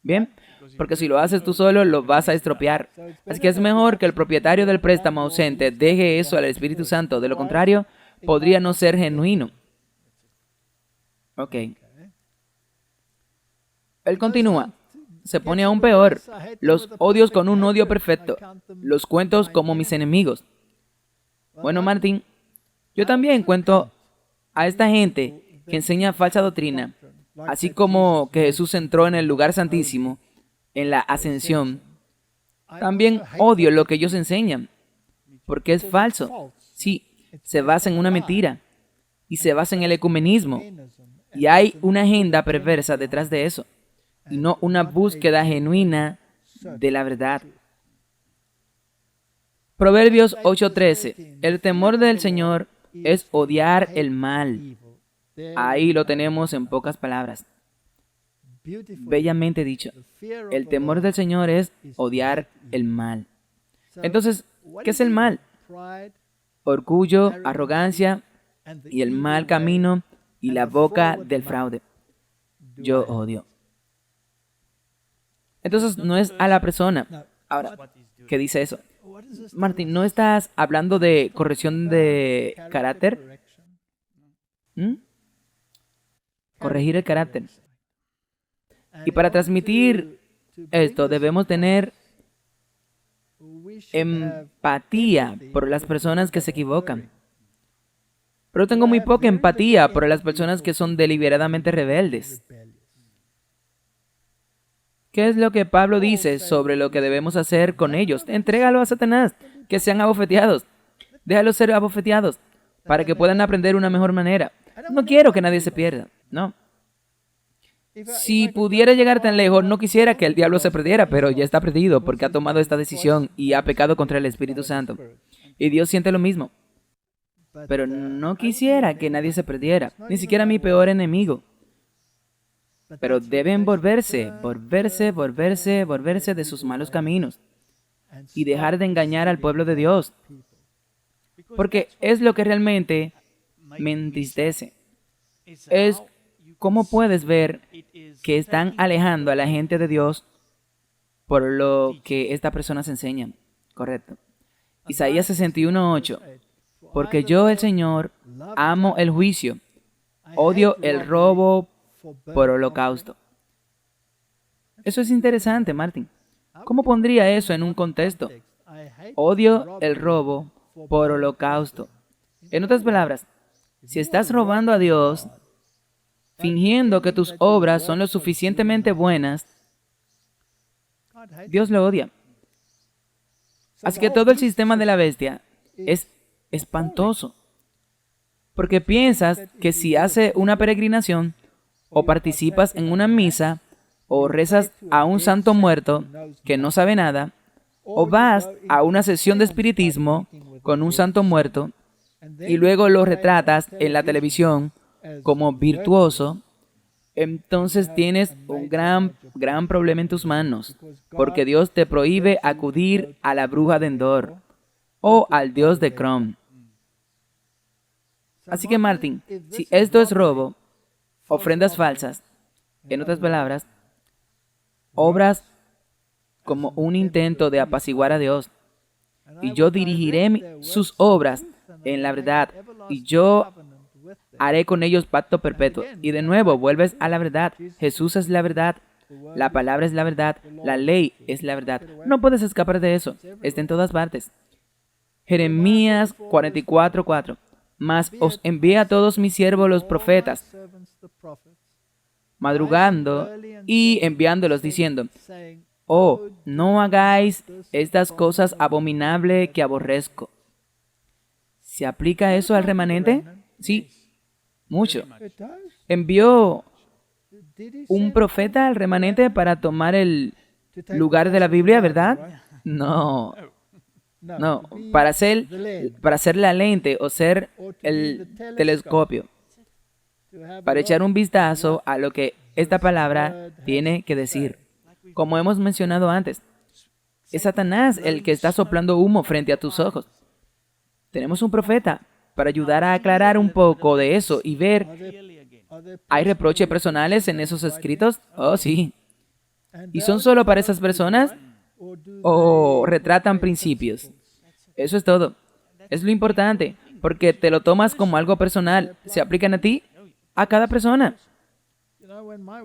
¿Bien? Porque si lo haces tú solo, lo vas a estropear. Así que es mejor que el propietario del préstamo ausente deje eso al Espíritu Santo. De lo contrario, podría no ser genuino. Ok. Él continúa. Se pone aún peor. Los odios con un odio perfecto. Los cuentos como mis enemigos. Bueno, Martín, yo también cuento a esta gente que enseña falsa doctrina, así como que Jesús entró en el lugar santísimo, en la ascensión. También odio lo que ellos enseñan, porque es falso. Sí, se basa en una mentira y se basa en el ecumenismo. Y hay una agenda perversa detrás de eso, y no una búsqueda genuina de la verdad. Proverbios 8:13. El temor del Señor es odiar el mal. Ahí lo tenemos en pocas palabras. Bellamente dicho. El temor del Señor es odiar el mal. Entonces, ¿qué es el mal? Orgullo, arrogancia y el mal camino y la boca del fraude. Yo odio. Entonces, no es a la persona. Ahora, ¿qué dice eso? Martín, ¿no estás hablando de corrección de carácter? ¿Mm? Corregir el carácter. Y para transmitir esto debemos tener empatía por las personas que se equivocan. Pero tengo muy poca empatía por las personas que son deliberadamente rebeldes. ¿Qué es lo que Pablo dice sobre lo que debemos hacer con ellos? Entrégalo a Satanás, que sean abofeteados. Déjalos ser abofeteados para que puedan aprender una mejor manera. No quiero que nadie se pierda, no. Si pudiera llegar tan lejos, no quisiera que el diablo se perdiera, pero ya está perdido porque ha tomado esta decisión y ha pecado contra el Espíritu Santo. Y Dios siente lo mismo. Pero no quisiera que nadie se perdiera, ni siquiera mi peor enemigo. Pero deben volverse de sus malos caminos y dejar de engañar al pueblo de Dios. Porque es lo que realmente me entristece. Es cómo puedes ver que están alejando a la gente de Dios por lo que estas personas enseñan. Correcto. Isaías 61:8. Porque yo, el Señor, amo el juicio, odio el robo por holocausto. Eso es interesante, Martín. ¿Cómo pondría eso en un contexto? Odio el robo por holocausto. En otras palabras, si estás robando a Dios, fingiendo que tus obras son lo suficientemente buenas, Dios lo odia. Así que todo el sistema de la bestia es espantoso. Porque piensas que si haces una peregrinación, o participas en una misa, o rezas a un santo muerto que no sabe nada, o vas a una sesión de espiritismo con un santo muerto, y luego lo retratas en la televisión como virtuoso, entonces tienes un gran problema en tus manos, porque Dios te prohíbe acudir a la bruja de Endor o al dios de Crom. Así que, Martín, si esto es robo, ofrendas falsas, en otras palabras, obras como un intento de apaciguar a Dios, y yo dirigiré sus obras en la verdad, y yo haré con ellos pacto perpetuo. Y de nuevo, vuelves a la verdad. Jesús es la verdad. La palabra es la verdad. La ley es la verdad. No puedes escapar de eso. Está en todas partes. Jeremías 44:4. Mas os envié a todos mis siervos los profetas, madrugando y enviándolos diciendo, oh, no hagáis estas cosas abominables que aborrezco. ¿Se aplica eso al remanente? Sí, mucho. Envió un profeta al remanente para tomar el lugar de la Biblia, ¿verdad? No, para ser la lente o ser el telescopio, para echar un vistazo a lo que esta palabra tiene que decir. Como hemos mencionado antes, es Satanás el que está soplando humo frente a tus ojos. Tenemos un profeta para ayudar a aclarar un poco de eso y ver, ¿hay reproches personales en esos escritos? Oh, sí. ¿Y son solo para esas personas? ¿O retratan principios? Eso es todo. Es lo importante, porque te lo tomas como algo personal. ¿Se aplican a ti? A cada persona.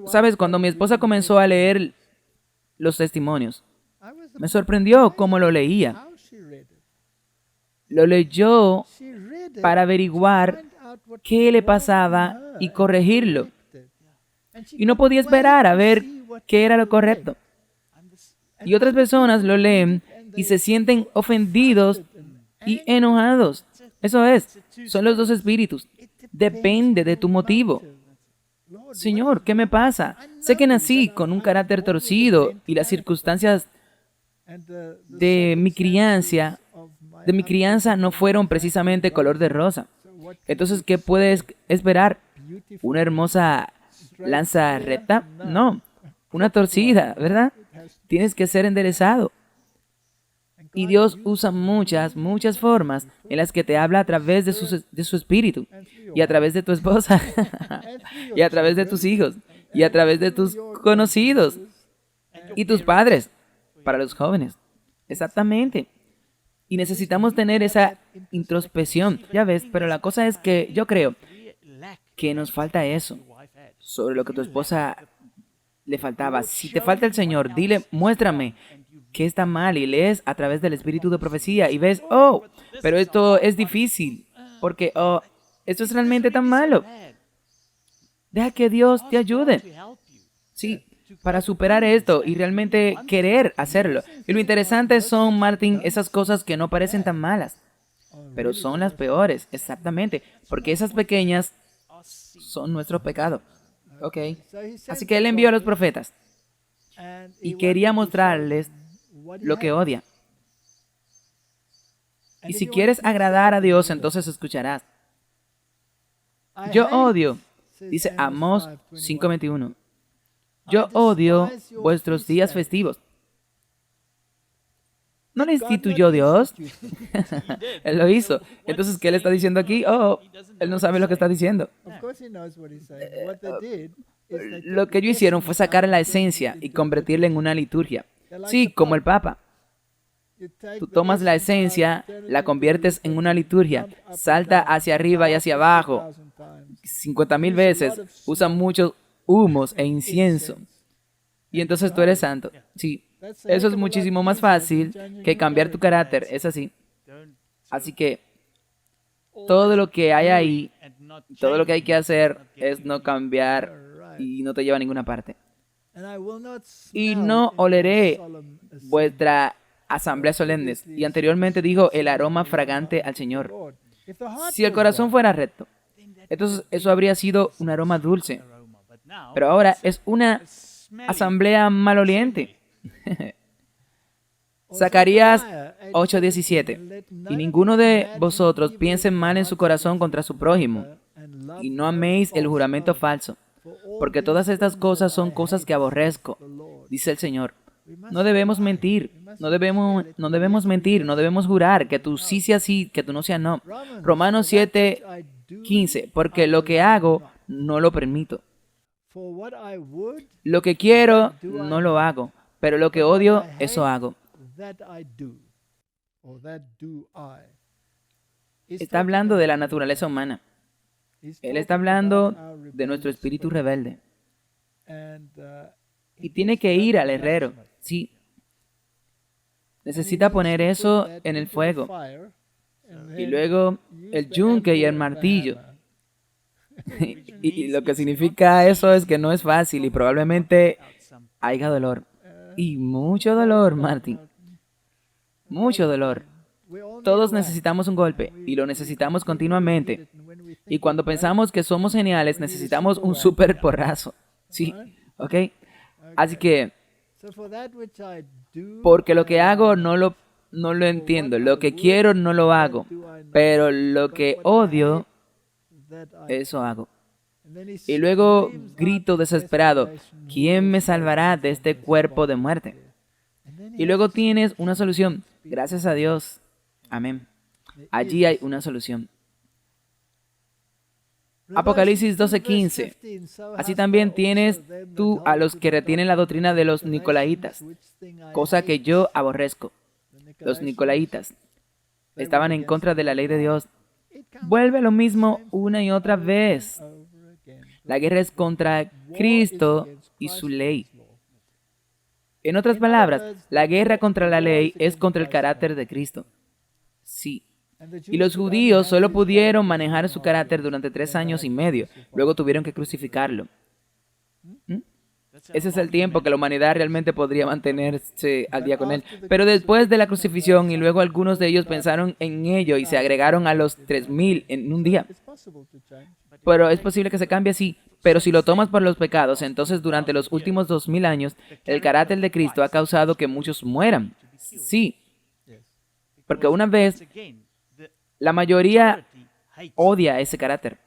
¿Sabes? Cuando mi esposa comenzó a leer los testimonios, me sorprendió cómo lo leía. Lo leyó para averiguar qué le pasaba y corregirlo. Y no podía esperar a ver qué era lo correcto. Y otras personas lo leen y se sienten ofendidos y enojados. Eso es, son los dos espíritus. Depende de tu motivo. Señor, ¿qué me pasa? Sé que nací con un carácter torcido y las circunstancias de mi crianza no fueron precisamente color de rosa. Entonces, ¿qué puedes esperar? ¿Una hermosa lanza recta? No, una torcida, ¿verdad? Tienes que ser enderezado. Y Dios usa muchas formas en las que te habla a través de su espíritu, y a través de tu esposa, y a través de tus hijos, y a través de tus conocidos, y tus padres, para los jóvenes. Exactamente. Y necesitamos tener esa introspección, ya ves, pero la cosa es que yo creo que nos falta eso, sobre lo que tu esposa le faltaba. Si te falta el Señor, dile, muéstrame qué está mal, y lees a través del espíritu de profecía y ves, oh, pero esto es difícil, porque, oh, esto es realmente tan malo. Deja que Dios te ayude. Sí, para superar esto y realmente querer hacerlo. Y lo interesante son, Martín, esas cosas que no parecen tan malas, pero son las peores, exactamente, porque esas pequeñas son nuestro pecado. Ok, así que Él envió a los profetas y quería mostrarles lo que odia. Y si quieres agradar a Dios, entonces escucharás. Yo odio, dice Amós 5:21. Yo odio vuestros días festivos. ¿No le instituyó Dios? Él lo hizo. Entonces, ¿qué le está diciendo aquí? Oh, él no sabe lo que está diciendo. Lo que ellos hicieron fue sacar la esencia y convertirla en una liturgia. Sí, como el Papa. Tú tomas la esencia, la conviertes en una liturgia, salta hacia arriba y hacia abajo 50,000 veces, usa muchos humos e incienso. Y entonces tú eres santo. Sí, eso es muchísimo más fácil que cambiar tu carácter, es así. Así que todo lo que hay ahí, todo lo que hay que hacer es no cambiar y no te lleva a ninguna parte. Y no oleré vuestra asamblea solemnes. Y anteriormente dijo el aroma fragante al Señor. Si el corazón fuera recto, entonces eso habría sido un aroma dulce. Pero ahora es una asamblea maloliente. Zacarías 8:17. Y ninguno de vosotros piense mal en su corazón contra su prójimo, y no améis el juramento falso, porque todas estas cosas son cosas que aborrezco, dice el Señor. No debemos mentir, no debemos mentir, no debemos jurar que tú sí sea sí, que tú no sea no. Romanos 7:15. Porque lo que hago no lo permito. Lo que quiero no lo hago, pero lo que odio, eso hago. Está hablando de la naturaleza humana. Él está hablando de nuestro espíritu rebelde. Y tiene que ir al herrero, sí. Necesita poner eso en el fuego. Y luego el yunque y el martillo. Y lo que significa eso es que no es fácil y probablemente haya dolor. Y mucho dolor, Martín. Mucho dolor. Todos necesitamos un golpe y lo necesitamos continuamente. Y cuando pensamos que somos geniales, necesitamos un super porrazo. Sí, ¿ok? Así que, porque lo que hago no lo entiendo. Lo que quiero no lo hago. Pero lo que odio, eso hago. Y luego grito desesperado, ¿quién me salvará de este cuerpo de muerte? Y luego tienes una solución. Gracias a Dios. Amén. Allí hay una solución. Apocalipsis 12:15. Así también tienes tú a los que retienen la doctrina de los nicolaitas, cosa que yo aborrezco. Los nicolaitas estaban en contra de la ley de Dios. Vuelve lo mismo una y otra vez. La guerra es contra Cristo y su ley. En otras palabras, la guerra contra la ley es contra el carácter de Cristo. Sí. Y los judíos solo pudieron manejar su carácter durante 3 años y medio. Luego tuvieron que crucificarlo. Ese es el tiempo que la humanidad realmente podría mantenerse al día con él. Pero después de la crucifixión, y luego algunos de ellos pensaron en ello y se agregaron a los 3,000 en un día. Pero es posible que se cambie así. Pero si lo tomas por los pecados, entonces durante los últimos 2,000 años, el carácter de Cristo ha causado que muchos mueran. Sí. Porque una vez, la mayoría odia ese carácter.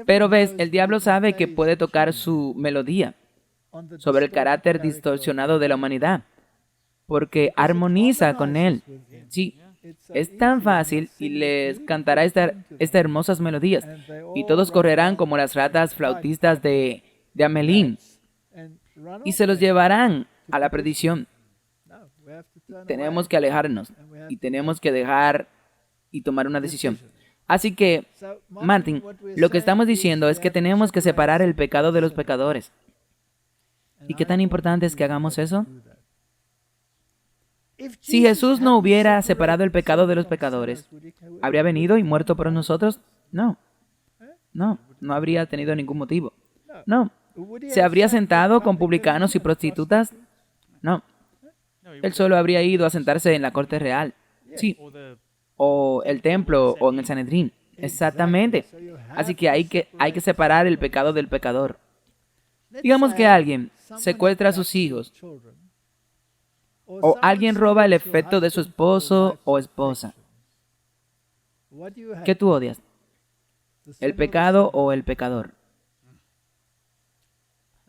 Pero ves, el diablo sabe que puede tocar su melodía sobre el carácter distorsionado de la humanidad. porque armoniza con Él. Sí, es tan fácil y les cantará estas hermosas melodías. Y todos correrán como las ratas flautistas de Amelín y se los llevarán a la perdición. Tenemos que alejarnos y tenemos que dejar y tomar una decisión. Así que, Martin, lo que estamos diciendo es que tenemos que separar el pecado de los pecadores. ¿Y qué tan importante es que hagamos eso? Si Jesús no hubiera separado el pecado de los pecadores, ¿habría venido y muerto por nosotros? No. No habría tenido ningún motivo. No. ¿Se habría sentado con publicanos y prostitutas? No. Él solo habría ido a sentarse en la corte real. Sí. O el templo o en el Sanedrín. Exactamente. Así que hay que separar el pecado del pecador. Digamos que alguien secuestra a sus hijos o alguien roba el efecto de su esposo o esposa. ¿Qué tú odias? ¿El pecado o el pecador?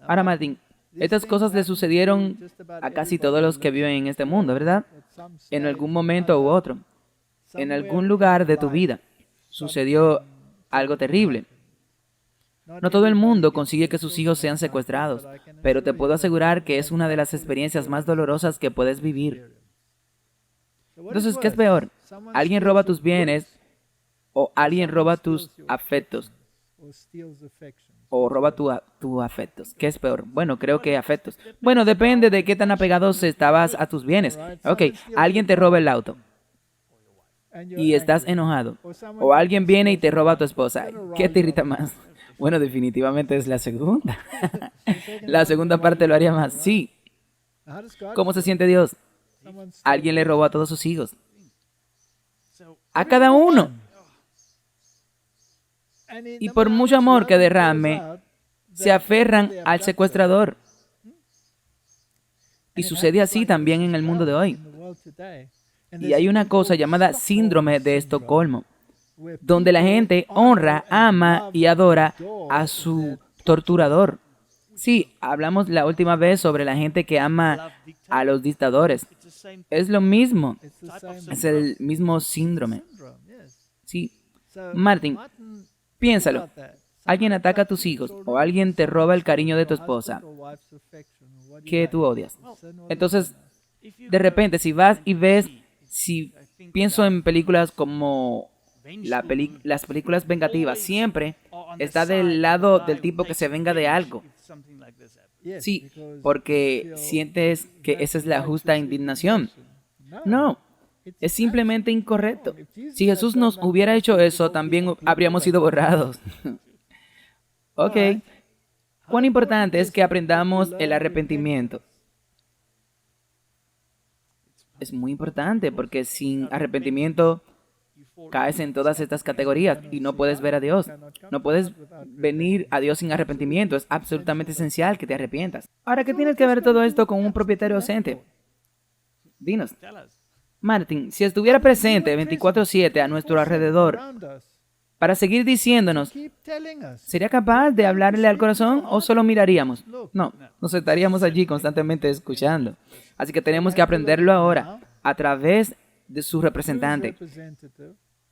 Ahora, Martín, estas cosas le sucedieron a casi todos los que viven en este mundo, ¿verdad? En algún momento u otro, en algún lugar de tu vida, sucedió algo terrible. No todo el mundo consigue que sus hijos sean secuestrados, pero te puedo asegurar que es una de las experiencias más dolorosas que puedes vivir. Entonces, ¿qué es peor? ¿Alguien roba tus bienes o alguien roba tus afectos? O roba tus afectos. ¿Qué es peor? Bueno, creo que afectos. Bueno, depende de qué tan apegados estabas a tus bienes. Ok, alguien te roba el auto y estás enojado. O alguien viene y te roba a tu esposa. ¿Qué te irrita más? Bueno, definitivamente es la segunda. La segunda parte lo haría más. Sí. ¿Cómo se siente Dios? Alguien le robó a todos sus hijos. A cada uno. Y por mucho amor que derrame, se aferran al secuestrador. Y sucede así también en el mundo de hoy. Y hay una cosa llamada síndrome de Estocolmo, donde la gente honra, ama y adora a su torturador. Sí, hablamos la última vez sobre la gente que ama a los dictadores. Es lo mismo. Es el mismo síndrome. Sí. Martin, piénsalo. Alguien ataca a tus hijos o alguien te roba el cariño de tu esposa que tú odias. Entonces, de repente, si vas y ves, si pienso en películas como las películas vengativas, siempre está del lado del tipo que se venga de algo. Sí, porque sientes que esa es la justa indignación. No, es simplemente incorrecto. Si Jesús nos hubiera hecho eso, también habríamos sido borrados. Ok. ¿Cuán importante es que aprendamos el arrepentimiento? Es muy importante porque sin arrepentimiento caes en todas estas categorías y no puedes ver a Dios. No puedes venir a Dios sin arrepentimiento. Es absolutamente esencial que te arrepientas. Ahora, ¿qué tienes que ver todo esto con un propietario ausente? Dinos. Martin, si estuviera presente 24/7 a nuestro alrededor para seguir diciéndonos, ¿sería capaz de hablarle al corazón o solo miraríamos? No, nos estaríamos allí constantemente escuchando. Así que tenemos que aprenderlo ahora a través de su representante.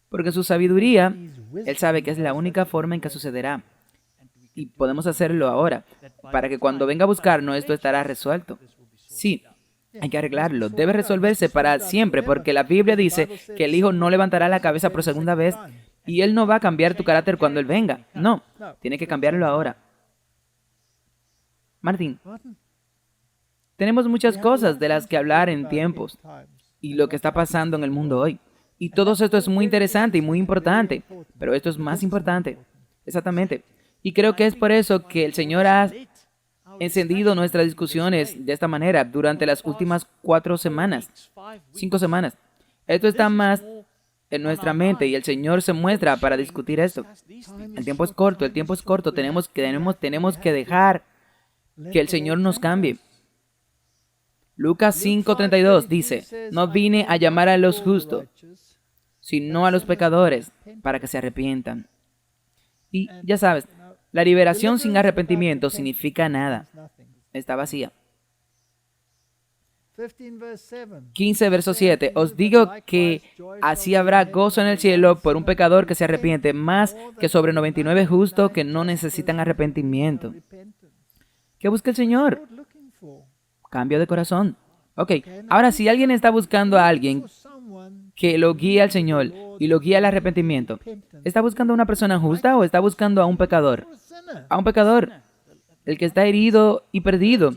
Porque su sabiduría, él sabe que es la única forma en que sucederá. Y podemos hacerlo ahora, para que cuando venga a buscarnos esto estará resuelto. Sí, hay que arreglarlo. Debe resolverse para siempre, porque la Biblia dice que el Hijo no levantará la cabeza por segunda vez y Él no va a cambiar tu carácter cuando Él venga. No, tiene que cambiarlo ahora. Martín, tenemos muchas cosas de las que hablar en tiempos y lo que está pasando en el mundo hoy. Y todo esto es muy interesante y muy importante, pero esto es más importante. Exactamente. Y creo que es por eso que el Señor ha encendido nuestras discusiones de esta manera durante las últimas 4 semanas, 5 semanas. Esto está más en nuestra mente y el Señor se muestra para discutir esto. El tiempo es corto, tenemos que dejar que el Señor nos cambie. Lucas 5:32 dice, no vine a llamar a los justos, sino a los pecadores para que se arrepientan. Y ya sabes, la liberación sin arrepentimiento significa nada. Está vacía. 15, verso 7. Os digo que así habrá gozo en el cielo por un pecador que se arrepiente, más que sobre 99 justos que no necesitan arrepentimiento. ¿Qué busca el Señor? Cambio de corazón. Ok, ahora si alguien está buscando a alguien que lo guíe al Señor y lo guíe al arrepentimiento, ¿está buscando a una persona justa o está buscando a un pecador? A un pecador, el que está herido y perdido.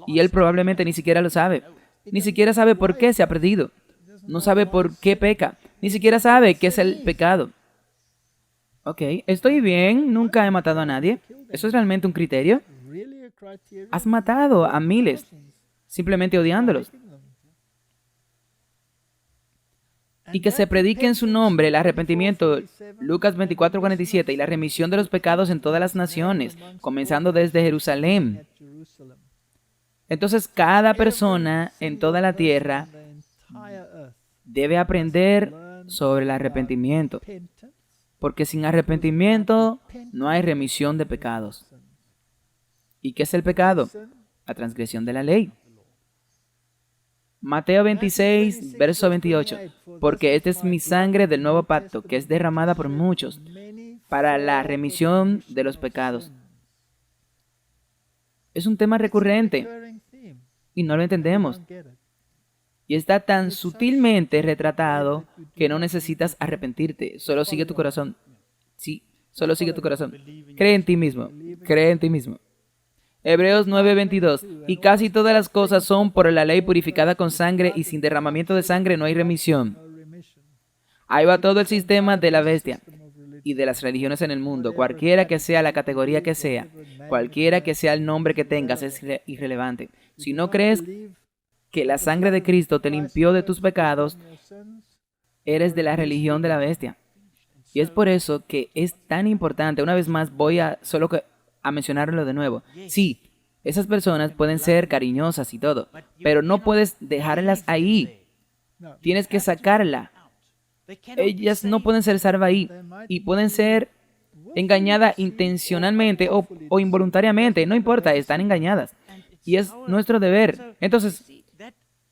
Y él probablemente ni siquiera lo sabe. Ni siquiera sabe por qué se ha perdido. No sabe por qué peca. Ni siquiera sabe qué es el pecado. Ok, estoy bien, nunca he matado a nadie. ¿Eso es realmente un criterio? Has matado a miles, simplemente odiándolos. Y que se predique en su nombre el arrepentimiento, Lucas 24:47, y la remisión de los pecados en todas las naciones, comenzando desde Jerusalén. Entonces, cada persona en toda la tierra debe aprender sobre el arrepentimiento, porque sin arrepentimiento no hay remisión de pecados. ¿Y qué es el pecado? La transgresión de la ley. Mateo 26, verso 28. Porque esta es mi sangre del nuevo pacto, que es derramada por muchos para la remisión de los pecados. Es un tema recurrente y no lo entendemos. Y está tan sutilmente retratado que no necesitas arrepentirte. Solo sigue tu corazón. Sí, solo sigue tu corazón. Cree en ti mismo. Cree en ti mismo. Hebreos 9:22. Y casi todas las cosas son por la ley purificada con sangre, y sin derramamiento de sangre no hay remisión. Ahí va todo el sistema de la bestia y de las religiones en el mundo. Cualquiera que sea la categoría que sea, cualquiera que sea el nombre que tengas, es irrelevante. Si no crees que la sangre de Cristo te limpió de tus pecados, eres de la religión de la bestia. Y es por eso que es tan importante. Una vez más voy a mencionarlo de nuevo. Sí, esas personas pueden ser cariñosas y todo, pero no puedes dejarlas ahí. Tienes que sacarla. Ellas no pueden ser salvas ahí y pueden ser engañadas intencionalmente o involuntariamente. No importa, están engañadas. Y es nuestro deber. Entonces,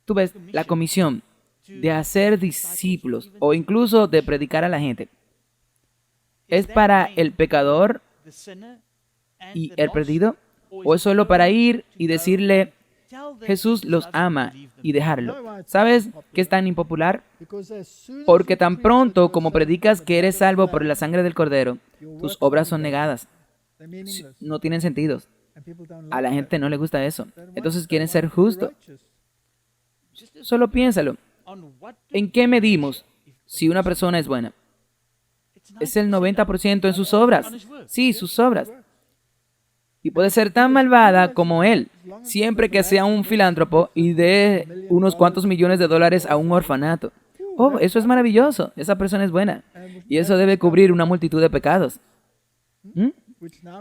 tú ves la comisión de hacer discípulos o incluso de predicar a la gente. ¿Es para el pecador y el perdido? ¿O es solo para ir y decirle, Jesús los ama y dejarlo? ¿Sabes qué es tan impopular? Porque tan pronto como predicas que eres salvo por la sangre del Cordero, tus obras son negadas. No tienen sentido. A la gente no le gusta eso. Entonces quieren ser justos. Solo piénsalo. ¿En qué medimos si una persona es buena? Es el 90% en sus obras. Sí, sus obras. Y puede ser tan malvada como él, siempre que sea un filántropo y dé unos cuantos millones de dólares a un orfanato. Oh, eso es maravilloso. Esa persona es buena. Y eso debe cubrir una multitud de pecados.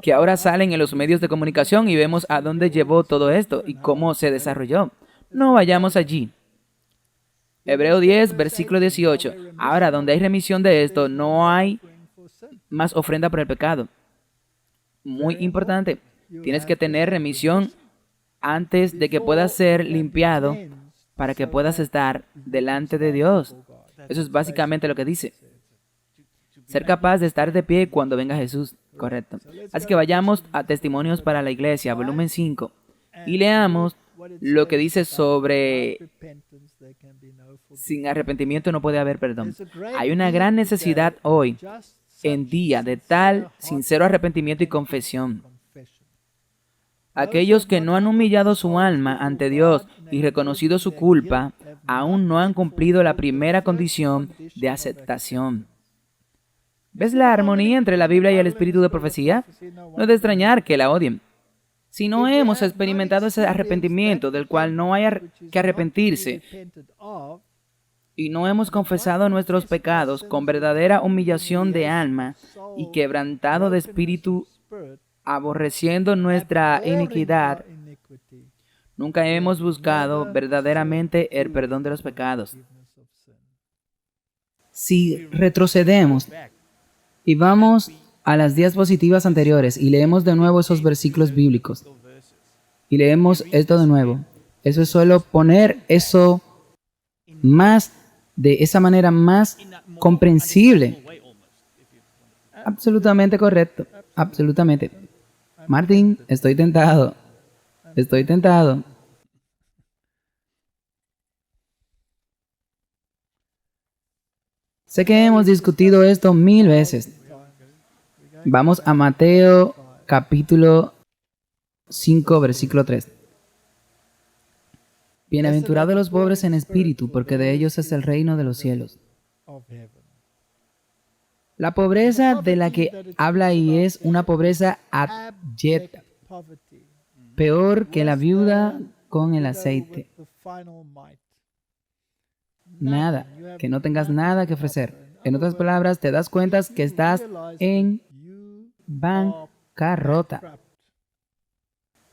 Que ahora salen en los medios de comunicación y vemos a dónde llevó todo esto y cómo se desarrolló. No vayamos allí. Hebreo 10, versículo 18. Ahora, donde hay remisión de esto, no hay más ofrenda por el pecado. Muy importante. Tienes que tener remisión antes de que puedas ser limpiado para que puedas estar delante de Dios. Eso es básicamente lo que dice. Ser capaz de estar de pie cuando venga Jesús. Correcto. Así que vayamos a Testimonios para la Iglesia, volumen 5, y leamos lo que dice sobre sin arrepentimiento no puede haber perdón. Hay una gran necesidad hoy en día de tal sincero arrepentimiento y confesión. Aquellos que no han humillado su alma ante Dios y reconocido su culpa, aún no han cumplido la primera condición de aceptación. ¿Ves la armonía entre la Biblia y el espíritu de profecía? No es de extrañar que la odien. Si no hemos experimentado ese arrepentimiento del cual no hay que arrepentirse, y no hemos confesado nuestros pecados con verdadera humillación de alma y quebrantado de espíritu, aborreciendo nuestra iniquidad, nunca hemos buscado verdaderamente el perdón de los pecados. Si retrocedemos y vamos a las diapositivas anteriores y leemos de nuevo esos versículos bíblicos, y leemos esto de nuevo, Eso es solo poner eso más, de esa manera más comprensible. Absolutamente correcto. Absolutamente. Martín, estoy tentado. Estoy tentado. Sé que hemos discutido esto 1000 veces. Vamos a Mateo capítulo 5, versículo 3. Bienaventurados los pobres en espíritu, porque de ellos es el reino de los cielos. La pobreza de la que habla ahí es una pobreza abyecta, peor que la viuda con el aceite. Nada, que no tengas nada que ofrecer. En otras palabras, te das cuenta que estás en bancarrota.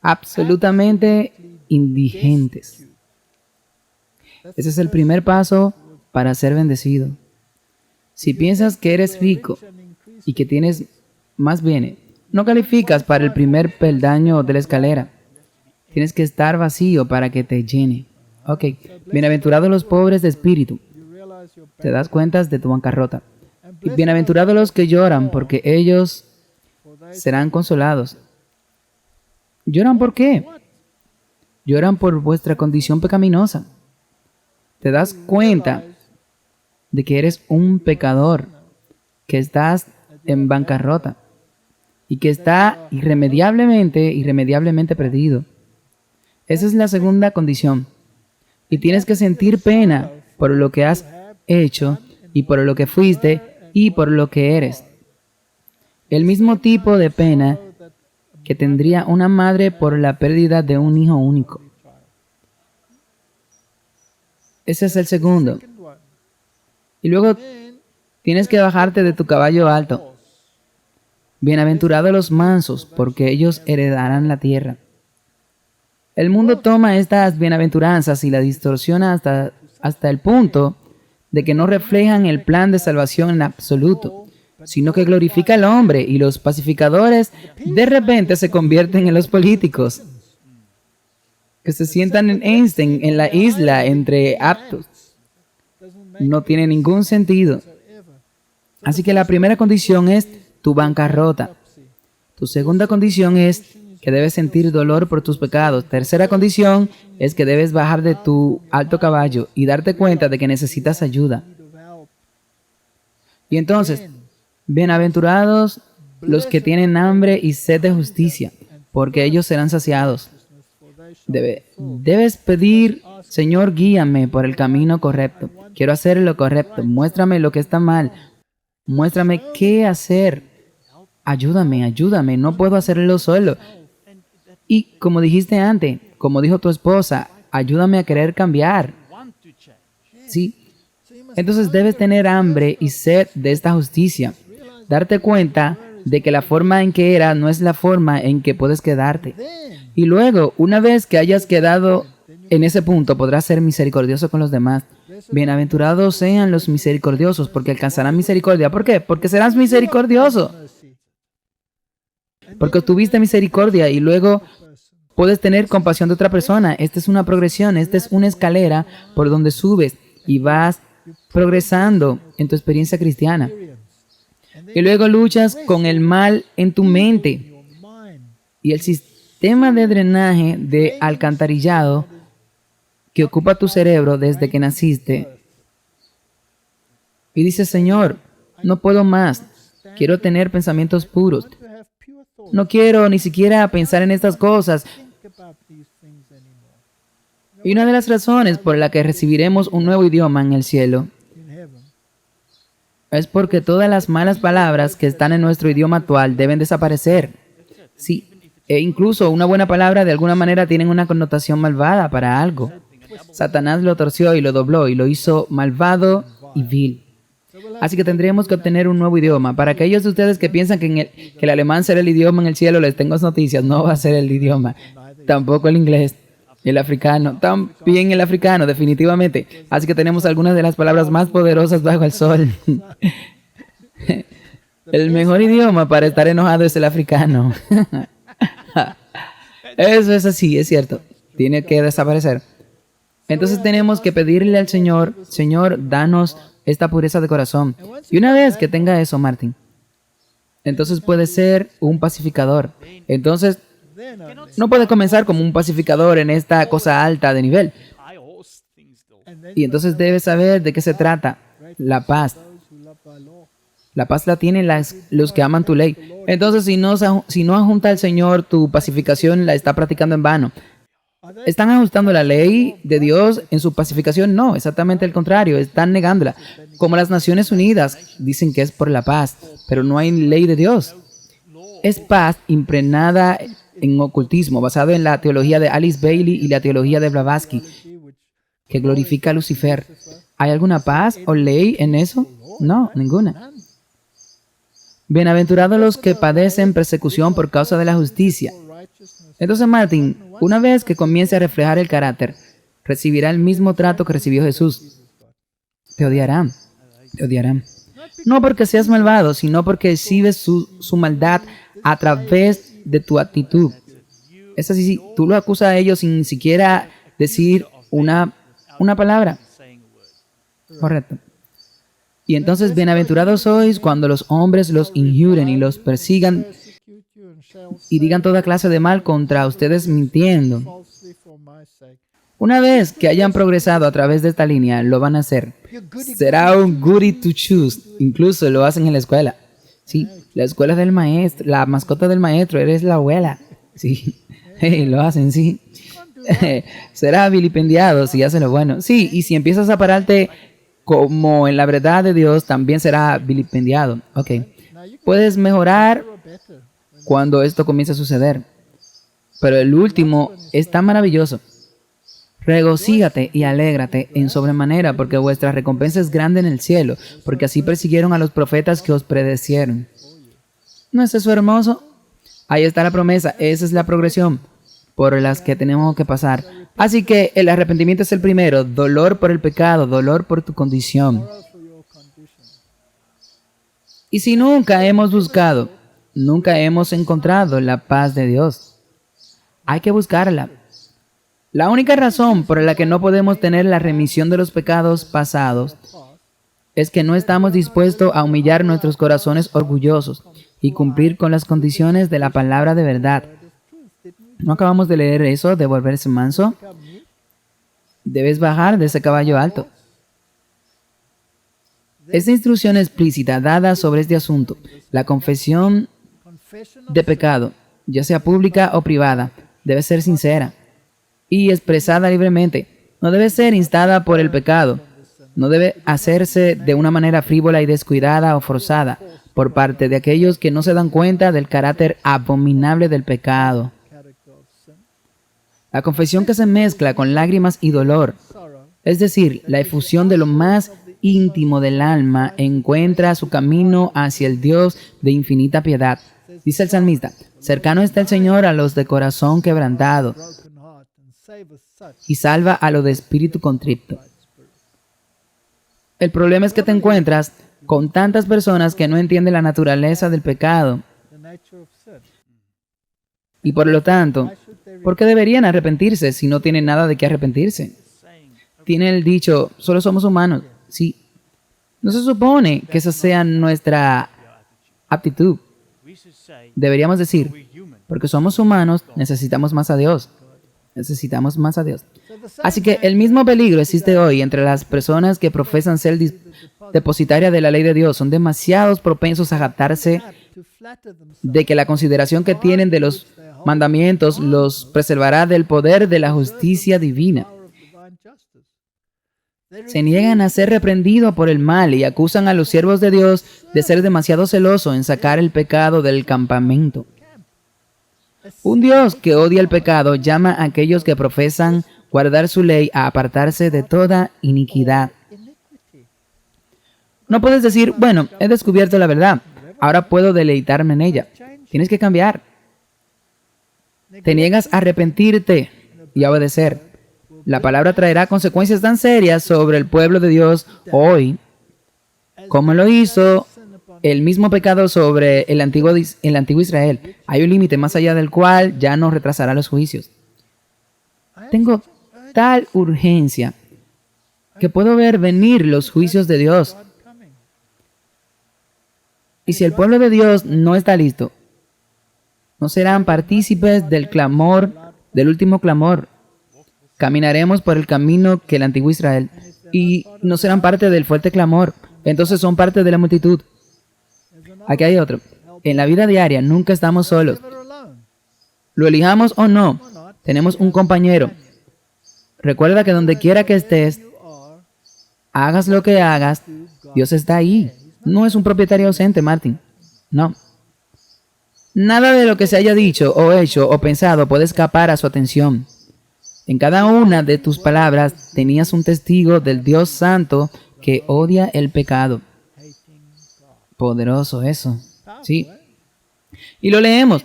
Absolutamente indigentes. Ese es el primer paso para ser bendecido. Si piensas que eres rico y que tienes más bienes, no calificas para el primer peldaño de la escalera. Tienes que estar vacío para que te llene. Ok, bienaventurados los pobres de espíritu. Te das cuenta de tu bancarrota. Y bienaventurados los que lloran, porque ellos serán consolados. ¿Lloran por qué? Lloran por vuestra condición pecaminosa. Te das cuenta de que eres un pecador, que estás en bancarrota y que está irremediablemente perdido. Esa es la segunda condición. Y tienes que sentir pena por lo que has hecho y por lo que fuiste y por lo que eres. El mismo tipo de pena que tendría una madre por la pérdida de un hijo único. Ese es el segundo. Y luego tienes que bajarte de tu caballo alto. Bienaventurados los mansos, porque ellos heredarán la tierra. El mundo toma estas bienaventuranzas y la distorsiona hasta el punto de que no reflejan el plan de salvación en absoluto, sino que glorifica al hombre, y los pacificadores de repente se convierten en los políticos, que se sientan en Einstein, en la isla entre aptos. No tiene ningún sentido. Así que la primera condición es tu bancarrota. Tu segunda condición es que debes sentir dolor por tus pecados. Tercera condición es que debes bajar de tu alto caballo y darte cuenta de que necesitas ayuda. Y entonces, bienaventurados los que tienen hambre y sed de justicia, porque ellos serán saciados. Debes pedir, Señor, guíame por el camino correcto. Quiero hacer lo correcto. Muéstrame lo que está mal. Muéstrame qué hacer. Ayúdame. No puedo hacerlo solo. Y como dijiste antes, como dijo tu esposa, ayúdame a querer cambiar. Sí. Entonces debes tener hambre y sed de esta justicia. Darte cuenta de que la forma en que era no es la forma en que puedes quedarte. Y luego, una vez que hayas quedado en ese punto, podrás ser misericordioso con los demás. Bienaventurados sean los misericordiosos, porque alcanzarán misericordia. ¿Por qué? Porque serás misericordioso. Porque tuviste misericordia y luego puedes tener compasión de otra persona. Esta es una progresión, esta es una escalera por donde subes y vas progresando en tu experiencia cristiana. Y luego luchas con el mal en tu mente. Y el sistema de drenaje de alcantarillado que ocupa tu cerebro desde que naciste. Y dices, Señor, no puedo más. Quiero tener pensamientos puros. No quiero ni siquiera pensar en estas cosas. Y una de las razones por la que recibiremos un nuevo idioma en el cielo es porque todas las malas palabras que están en nuestro idioma actual deben desaparecer. Sí, e incluso una buena palabra de alguna manera tiene una connotación malvada para algo. Satanás lo torció y lo dobló y lo hizo malvado y vil. Así que tendríamos que obtener un nuevo idioma. Para aquellos de ustedes que piensan que el alemán será el idioma en el cielo, les tengo noticias. No va a ser el idioma. Tampoco el inglés. El africano. También el africano, definitivamente. Así que tenemos algunas de las palabras más poderosas bajo el sol. El mejor idioma para estar enojado es el africano. Eso es así, es cierto. tiene que desaparecer. Entonces tenemos que pedirle al Señor, Señor, danos esta pureza de corazón. Y una vez que tenga eso, Martín, entonces puede ser un pacificador. Entonces, no puede comenzar como un pacificador en esta cosa alta de nivel. Y entonces debe saber de qué se trata. La paz. La paz la tienen los que aman tu ley. Entonces, si no ajunta al Señor, tu pacificación la está practicando en vano. ¿Están ajustando la ley de Dios en su pacificación? No, exactamente el contrario, están negándola. Como las Naciones Unidas dicen que es por la paz, pero no hay ley de Dios. Es paz impregnada en ocultismo, basado en la teología de Alice Bailey y la teología de Blavatsky, que glorifica a Lucifer. ¿Hay alguna paz o ley en eso? No, ninguna. Bienaventurados los que padecen persecución por causa de la justicia. Entonces, Martín, una vez que comience a reflejar el carácter, recibirá el mismo trato que recibió Jesús. Te odiarán. Te odiarán. No porque seas malvado, sino porque exhibes su maldad a través de tu actitud. Es así, tú lo acusas a ellos sin siquiera decir una palabra. Correcto. Y entonces, bienaventurados sois cuando los hombres los injuren y los persigan y digan toda clase de mal contra ustedes mintiendo. Una vez que hayan progresado a través de esta línea, lo van a hacer. Será un goody to choose. Incluso lo hacen en la escuela. Sí, la escuela del maestro, la mascota del maestro, eres la abuela. Sí, lo hacen, sí. Será vilipendiado si hace lo bueno. Sí, y si empiezas a pararte como en la verdad de Dios, también será vilipendiado. Ok, puedes mejorar cuando esto comience a suceder. Pero el último es tan maravilloso. Regocígate y alégrate en sobremanera, porque vuestra recompensa es grande en el cielo, porque así persiguieron a los profetas que os predecieron. ¿No es eso hermoso? Ahí está la promesa, esa es la progresión por las que tenemos que pasar. Así que el arrepentimiento es el primero, dolor por el pecado, dolor por tu condición. Y si nunca hemos buscado, nunca hemos encontrado la paz de Dios, hay que buscarla. La única razón por la que no podemos tener la remisión de los pecados pasados es que no estamos dispuestos a humillar nuestros corazones orgullosos y cumplir con las condiciones de la palabra de verdad. ¿No acabamos de leer eso, de volverse manso? Debes bajar de ese caballo alto. Esta instrucción explícita dada sobre este asunto, la confesión de pecado, ya sea pública o privada, debe ser sincera y expresada libremente. No debe ser instada por el pecado. No debe hacerse de una manera frívola y descuidada o forzada por parte de aquellos que no se dan cuenta del carácter abominable del pecado. La confesión que se mezcla con lágrimas y dolor, es decir, la efusión de lo más íntimo del alma, encuentra su camino hacia el Dios de infinita piedad. Dice el salmista, cercano está el Señor a los de corazón quebrantado y salva a los de espíritu contrito. El problema es que te encuentras con tantas personas que no entienden la naturaleza del pecado. Y por lo tanto, ¿por qué deberían arrepentirse si no tienen nada de qué arrepentirse? Tiene el dicho, solo somos humanos. Sí. No se supone que esa sea nuestra actitud. Deberíamos decir, porque somos humanos, necesitamos más a Dios. Necesitamos más a Dios. Así que el mismo peligro existe hoy entre las personas que profesan ser depositarias de la ley de Dios. Son demasiados propensos a jactarse de que la consideración que tienen de los mandamientos los preservará del poder de la justicia divina. Se niegan a ser reprendidos por el mal y acusan a los siervos de Dios de ser demasiado celosos en sacar el pecado del campamento. Un Dios que odia el pecado llama a aquellos que profesan guardar su ley a apartarse de toda iniquidad. No puedes decir, bueno, he descubierto la verdad, ahora puedo deleitarme en ella. Tienes que cambiar. Te niegas a arrepentirte y a obedecer. La palabra traerá consecuencias tan serias sobre el pueblo de Dios hoy, como lo hizo el mismo pecado sobre el antiguo Israel. Hay un límite más allá del cual ya no retrasará los juicios. Tengo tal urgencia que puedo ver venir los juicios de Dios. Y si el pueblo de Dios no está listo, no serán partícipes del clamor, del último clamor. Caminaremos por el camino que el antiguo Israel y no serán parte del fuerte clamor. Entonces son parte de la multitud. Aquí hay otro. En la vida diaria nunca estamos solos. Lo elijamos o no, tenemos un compañero. Recuerda que donde quiera que estés, hagas lo que hagas, Dios está ahí. No es un propietario ausente, Martin. No. Nada de lo que se haya dicho o hecho o pensado puede escapar a su atención. En cada una de tus palabras tenías un testigo del Dios Santo que odia el pecado. Poderoso eso. Sí. Y lo leemos.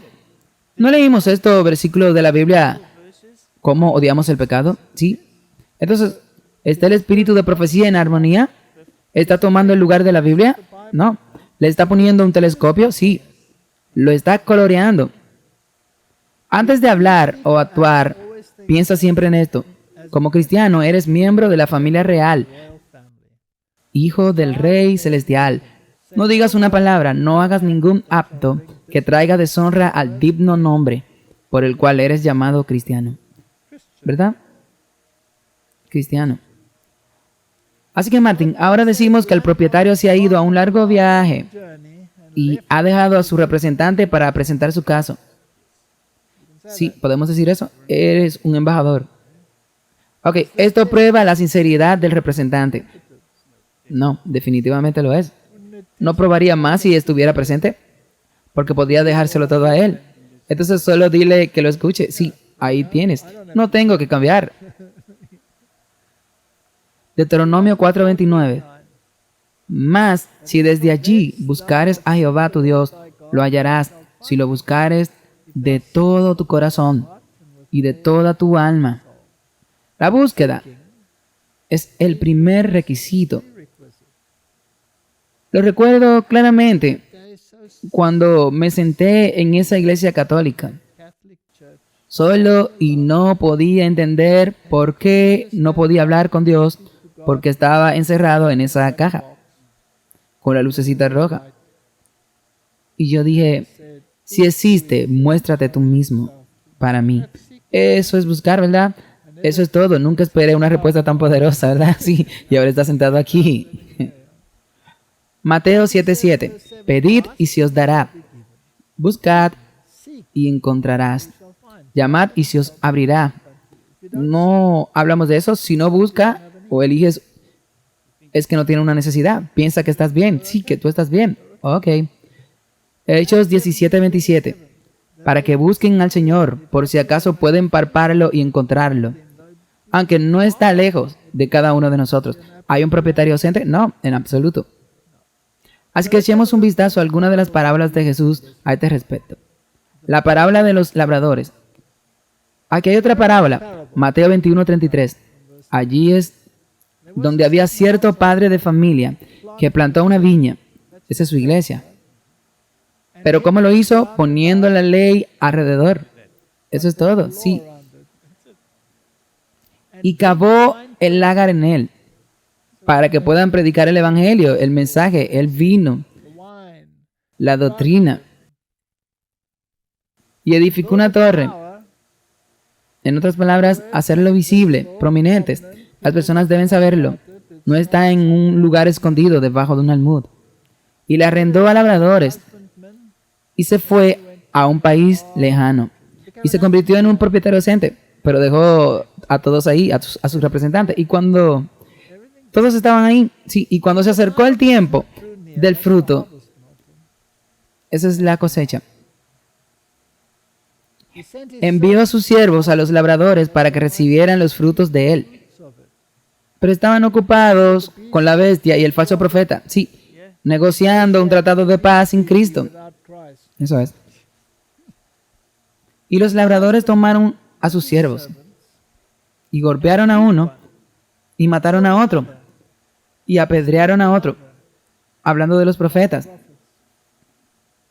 ¿No leímos estos versículos de la Biblia? ¿Cómo odiamos el pecado? Sí. Entonces, ¿está el espíritu de profecía en armonía? ¿Está tomando el lugar de la Biblia? No. ¿Le está poniendo un telescopio? Sí. Lo está coloreando. Antes de hablar o actuar, piensa siempre en esto. Como cristiano, eres miembro de la familia real, hijo del Rey Celestial. No digas una palabra, no hagas ningún acto que traiga deshonra al digno nombre por el cual eres llamado cristiano. ¿Verdad? Cristiano. Así que, Martin, ahora decimos que el propietario se ha ido a un largo viaje y ha dejado a su representante para presentar su caso. Sí, podemos decir eso. Eres un embajador. Ok, esto prueba la sinceridad del representante. No, definitivamente lo es. No probaría más si estuviera presente, porque podría dejárselo todo a él. Entonces solo dile que lo escuche. Sí, ahí tienes. No tengo que cambiar. Deuteronomio 4:29. Mas si desde allí buscares a Jehová tu Dios, lo hallarás, si lo buscares de todo tu corazón y de toda tu alma. La búsqueda es el primer requisito. Lo recuerdo claramente cuando me senté en esa iglesia católica, solo, y no podía entender por qué no podía hablar con Dios, porque estaba encerrado en esa caja con la lucecita roja. Y yo dije, si existe, muéstrate tú mismo para mí. Eso es buscar, ¿verdad? Eso es todo. Nunca esperé una respuesta tan poderosa, ¿verdad? Sí, y ahora está sentado aquí. Mateo 7:7. Pedid y se os dará. Buscad y encontrarás. Llamad y se os abrirá. No hablamos de eso. Si no busca o eliges, es que no tiene una necesidad. Piensa que estás bien. Sí, que tú estás bien. Ok. Hechos 17:27. Para que busquen al Señor, por si acaso pueden palparlo y encontrarlo. Aunque no está lejos de cada uno de nosotros. ¿Hay un propietario ausente? No, en absoluto. Así que echemos un vistazo a algunas de las parábolas de Jesús a este respecto. La parábola de los labradores. Aquí hay otra parábola, Mateo 21:33. Allí es donde había cierto padre de familia que plantó una viña. Esa es su iglesia. Pero ¿cómo lo hizo? Poniendo la ley alrededor. Eso es todo, sí. Y cavó el lagar en él, para que puedan predicar el evangelio, el mensaje, el vino, la doctrina. Y edificó una torre. En otras palabras, hacerlo visible, prominentes. Las personas deben saberlo. No está en un lugar escondido debajo de un almud. Y le arrendó a labradores. Y se fue a un país lejano. Y se convirtió en un propietario ausente. Pero dejó a todos ahí, a sus representantes. Y cuando todos estaban ahí, sí, y cuando se acercó el tiempo del fruto, esa es la cosecha. Envió a sus siervos, a los labradores, para que recibieran los frutos de él. Pero estaban ocupados con la bestia y el falso profeta. Sí, negociando un tratado de paz sin Cristo. Eso es. Y los labradores tomaron a sus siervos y golpearon a uno y mataron a otro y apedrearon a otro, hablando de los profetas.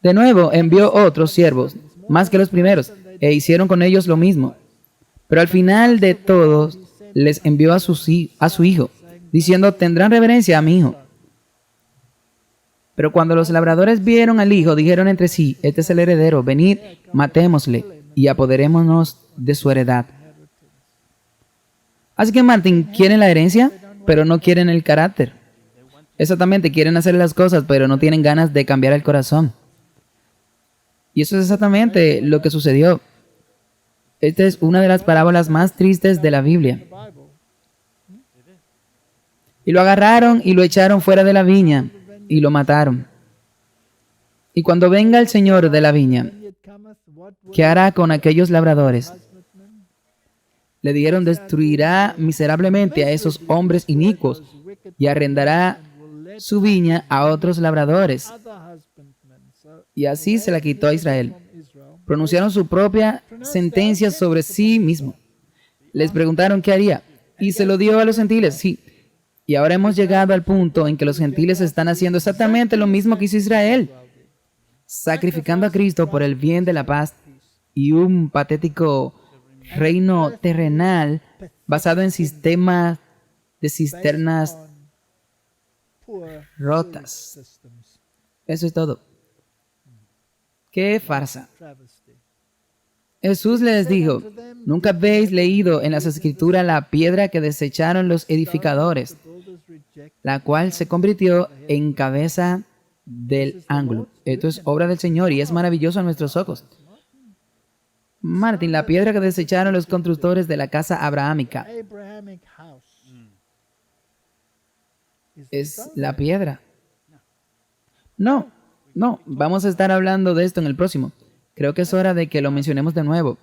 De nuevo envió otros siervos, más que los primeros, e hicieron con ellos lo mismo. Pero al final de todos, les envió a su hijo, diciendo, tendrán reverencia a mi hijo. Pero cuando los labradores vieron al hijo, dijeron entre sí, este es el heredero, venid, matémosle y apoderémonos de su heredad. Así que Martín, quieren la herencia, pero no quieren el carácter. Exactamente, quieren hacer las cosas, pero no tienen ganas de cambiar el corazón. Y eso es exactamente lo que sucedió. Esta es una de las parábolas más tristes de la Biblia. Y lo agarraron y lo echaron fuera de la viña y lo mataron. Y cuando venga el Señor de la viña, ¿qué hará con aquellos labradores? Le dijeron, destruirá miserablemente a esos hombres inicuos y arrendará su viña a otros labradores. Y así se la quitó a Israel. Pronunciaron su propia sentencia sobre sí mismo. Les preguntaron qué haría. Y se lo dio a los gentiles, sí. Y ahora hemos llegado al punto en que los gentiles están haciendo exactamente lo mismo que hizo Israel, sacrificando a Cristo por el bien de la paz y un patético reino terrenal basado en sistemas de cisternas rotas. Eso es todo. ¡Qué farsa! Jesús les dijo, ¿nunca habéis leído en las Escrituras la piedra que desecharon los edificadores, la cual se convirtió en cabeza del ángulo? Esto es obra del Señor y es maravilloso a nuestros ojos. Martín, la piedra que desecharon los constructores de la casa abrahámica es la piedra. No, vamos a estar hablando de esto en el próximo. Creo que es hora de que lo mencionemos de nuevo.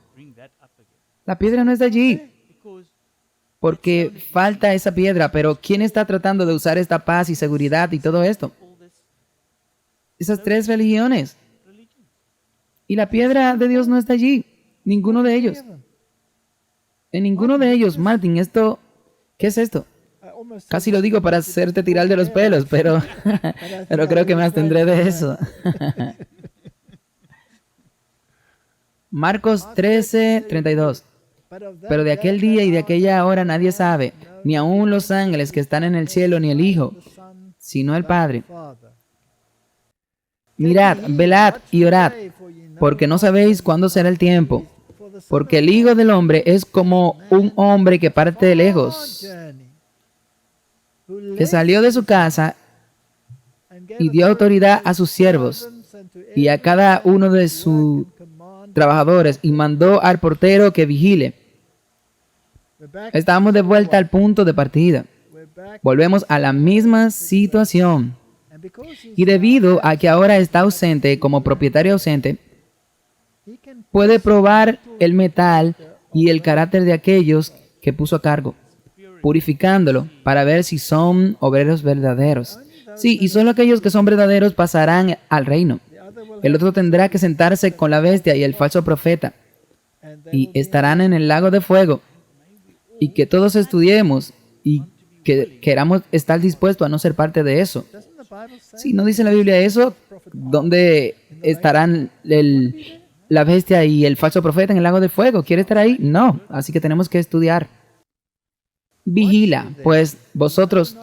La piedra no está allí, porque falta esa piedra, pero ¿quién está tratando de usar esta paz y seguridad y todo esto? Esas tres religiones. Y la piedra de Dios no está allí, ninguno de ellos. En ninguno de ellos, Martín, ¿qué es esto? Casi lo digo para hacerte tirar de los pelos, pero creo que me abstendré de eso. Marcos 13:32. Pero de aquel día y de aquella hora nadie sabe, ni aun los ángeles que están en el cielo, ni el Hijo, sino el Padre. Mirad, velad y orad, porque no sabéis cuándo será el tiempo. Porque el Hijo del Hombre es como un hombre que parte de lejos, que salió de su casa y dio autoridad a sus siervos y a cada uno de sus trabajadores y mandó al portero que vigile. Estamos de vuelta al punto de partida. Volvemos a la misma situación. Y debido a que ahora está ausente, como propietario ausente, puede probar el metal y el carácter de aquellos que puso a cargo, purificándolo para ver si son obreros verdaderos. Sí, y solo aquellos que son verdaderos pasarán al reino. El otro tendrá que sentarse con la bestia y el falso profeta, y estarán en el lago de fuego. Y que todos estudiemos y que queramos estar dispuestos a no ser parte de eso. Si no dice la Biblia eso, ¿dónde estarán la bestia y el falso profeta? En el lago de fuego. ¿Quiere estar ahí? No. Así que tenemos que estudiar. Vigila, pues, vosotros,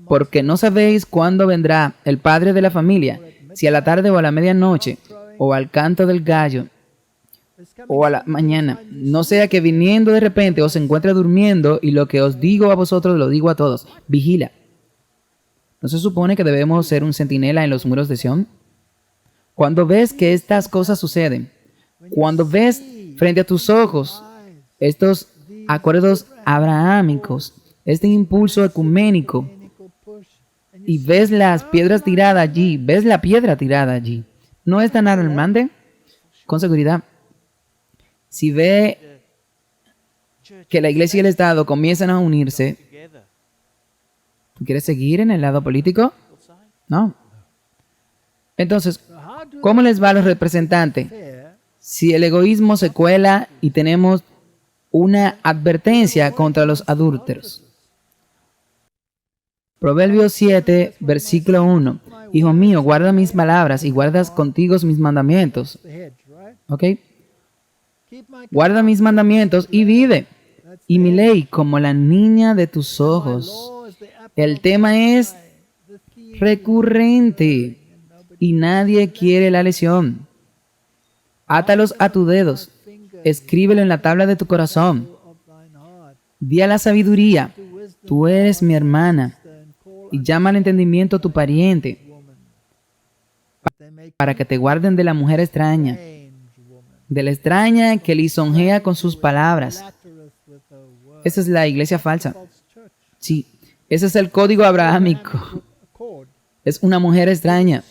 porque no sabéis cuándo vendrá el padre de la familia, si a la tarde o a la medianoche, o al canto del gallo, o a la mañana, no sea que viniendo de repente os encuentre durmiendo, y lo que os digo a vosotros lo digo a todos. Vigila. ¿No se supone que debemos ser un centinela en los muros de Sión? Cuando ves que estas cosas suceden, cuando ves frente a tus ojos estos acuerdos abrahámicos, este impulso ecuménico, y ves las piedras tiradas allí, ves la piedra tirada allí, ¿no es tan alarmante? Con seguridad. Si ve que la iglesia y el Estado comienzan a unirse, ¿tú quieres seguir en el lado político? No. Entonces, ¿cómo les va a los representantes si el egoísmo se cuela y tenemos una advertencia contra los adúlteros? Proverbios 7, versículo 1. Hijo mío, guarda mis palabras y guardas contigo mis mandamientos. ¿Ok? Guarda mis mandamientos y vive. Y mi ley como la niña de tus ojos. El tema es recurrente y nadie quiere la lesión. Átalos a tus dedos. Escríbelo en la tabla de tu corazón. Di a la sabiduría, tú eres mi hermana, y llama al entendimiento tu pariente, para que te guarden de la mujer extraña, de la extraña que lisonjea con sus palabras. Esa es la iglesia falsa. Sí, ese es el código abrahámico. Es una mujer extraña.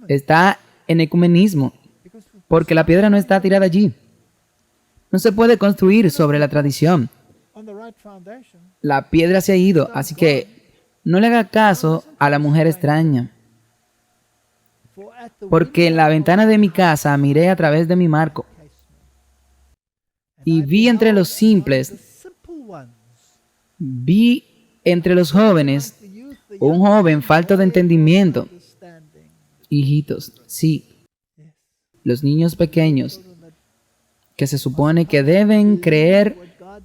Está en ecumenismo, porque la piedra no está tirada allí. No se puede construir sobre la tradición. La piedra se ha ido, así que no le haga caso a la mujer extraña. Porque en la ventana de mi casa miré a través de mi marco y vi entre los simples, vi entre los jóvenes un joven falto de entendimiento. Hijitos, sí, los niños pequeños que se supone que deben creer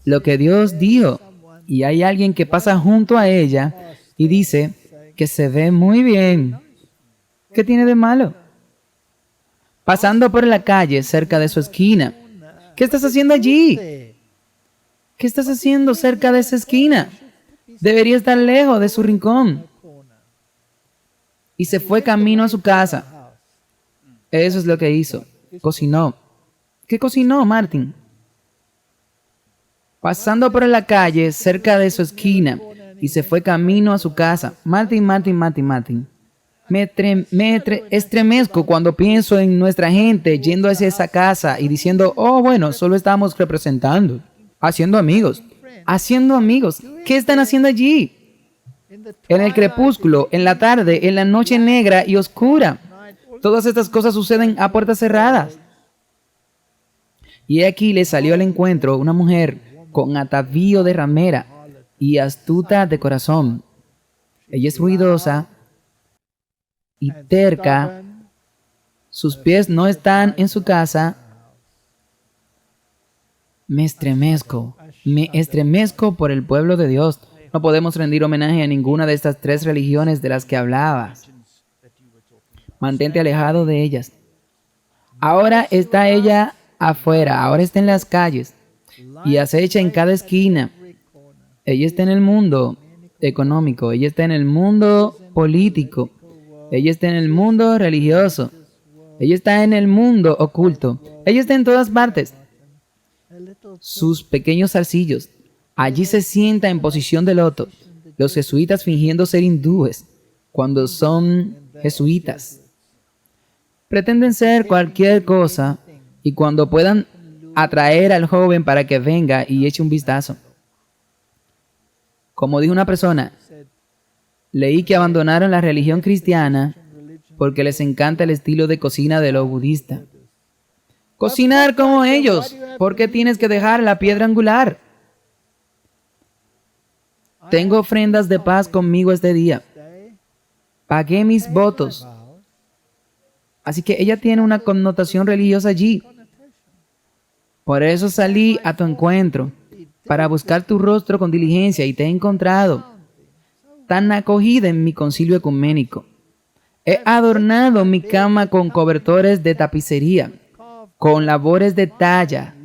lo que Dios dijo, y hay alguien que pasa junto a ella y dice que se ve muy bien. ¿Qué tiene de malo? Pasando por la calle cerca de su esquina. ¿Qué estás haciendo allí? ¿Qué estás haciendo cerca de esa esquina? Debería estar lejos de su rincón. Y se fue camino a su casa. Eso es lo que hizo. Cocinó. ¿Qué cocinó, Martin? Pasando por la calle cerca de su esquina y se fue camino a su casa. Martin. Me estremezco cuando pienso en nuestra gente yendo hacia esa casa y diciendo, oh, bueno, solo estamos representando, haciendo amigos. Haciendo amigos. ¿Qué están haciendo allí? En el crepúsculo, en la tarde, en la noche negra y oscura. Todas estas cosas suceden a puertas cerradas. Y aquí le salió al encuentro una mujer con atavío de ramera y astuta de corazón. Ella es ruidosa y terca. Sus pies no están en su casa. Me estremezco por el pueblo de Dios. No podemos rendir homenaje a ninguna de estas tres religiones de las que hablabas. Mantente alejado de ellas. Ahora está ella afuera, ahora está en las calles y acecha en cada esquina. Ella está en el mundo económico, ella está en el mundo político, ella está en el mundo religioso, ella está en el mundo oculto, ella está en todas partes. Sus pequeños zarcillos, allí se sienta en posición de loto, los jesuitas fingiendo ser hindúes, cuando son jesuitas. Pretenden ser cualquier cosa y cuando puedan atraer al joven para que venga y eche un vistazo. Como dijo una persona, leí que abandonaron la religión cristiana porque les encanta el estilo de cocina de los budistas. Cocinar como ellos. ¿Por qué tienes que dejar la piedra angular? Tengo ofrendas de paz conmigo este día. Pagué mis votos. Así que ella tiene una connotación religiosa allí. Por eso salí a tu encuentro, para buscar tu rostro con diligencia y te he encontrado, tan acogida en mi concilio ecuménico. He adornado mi cama con cobertores de tapicería, con labores de talla,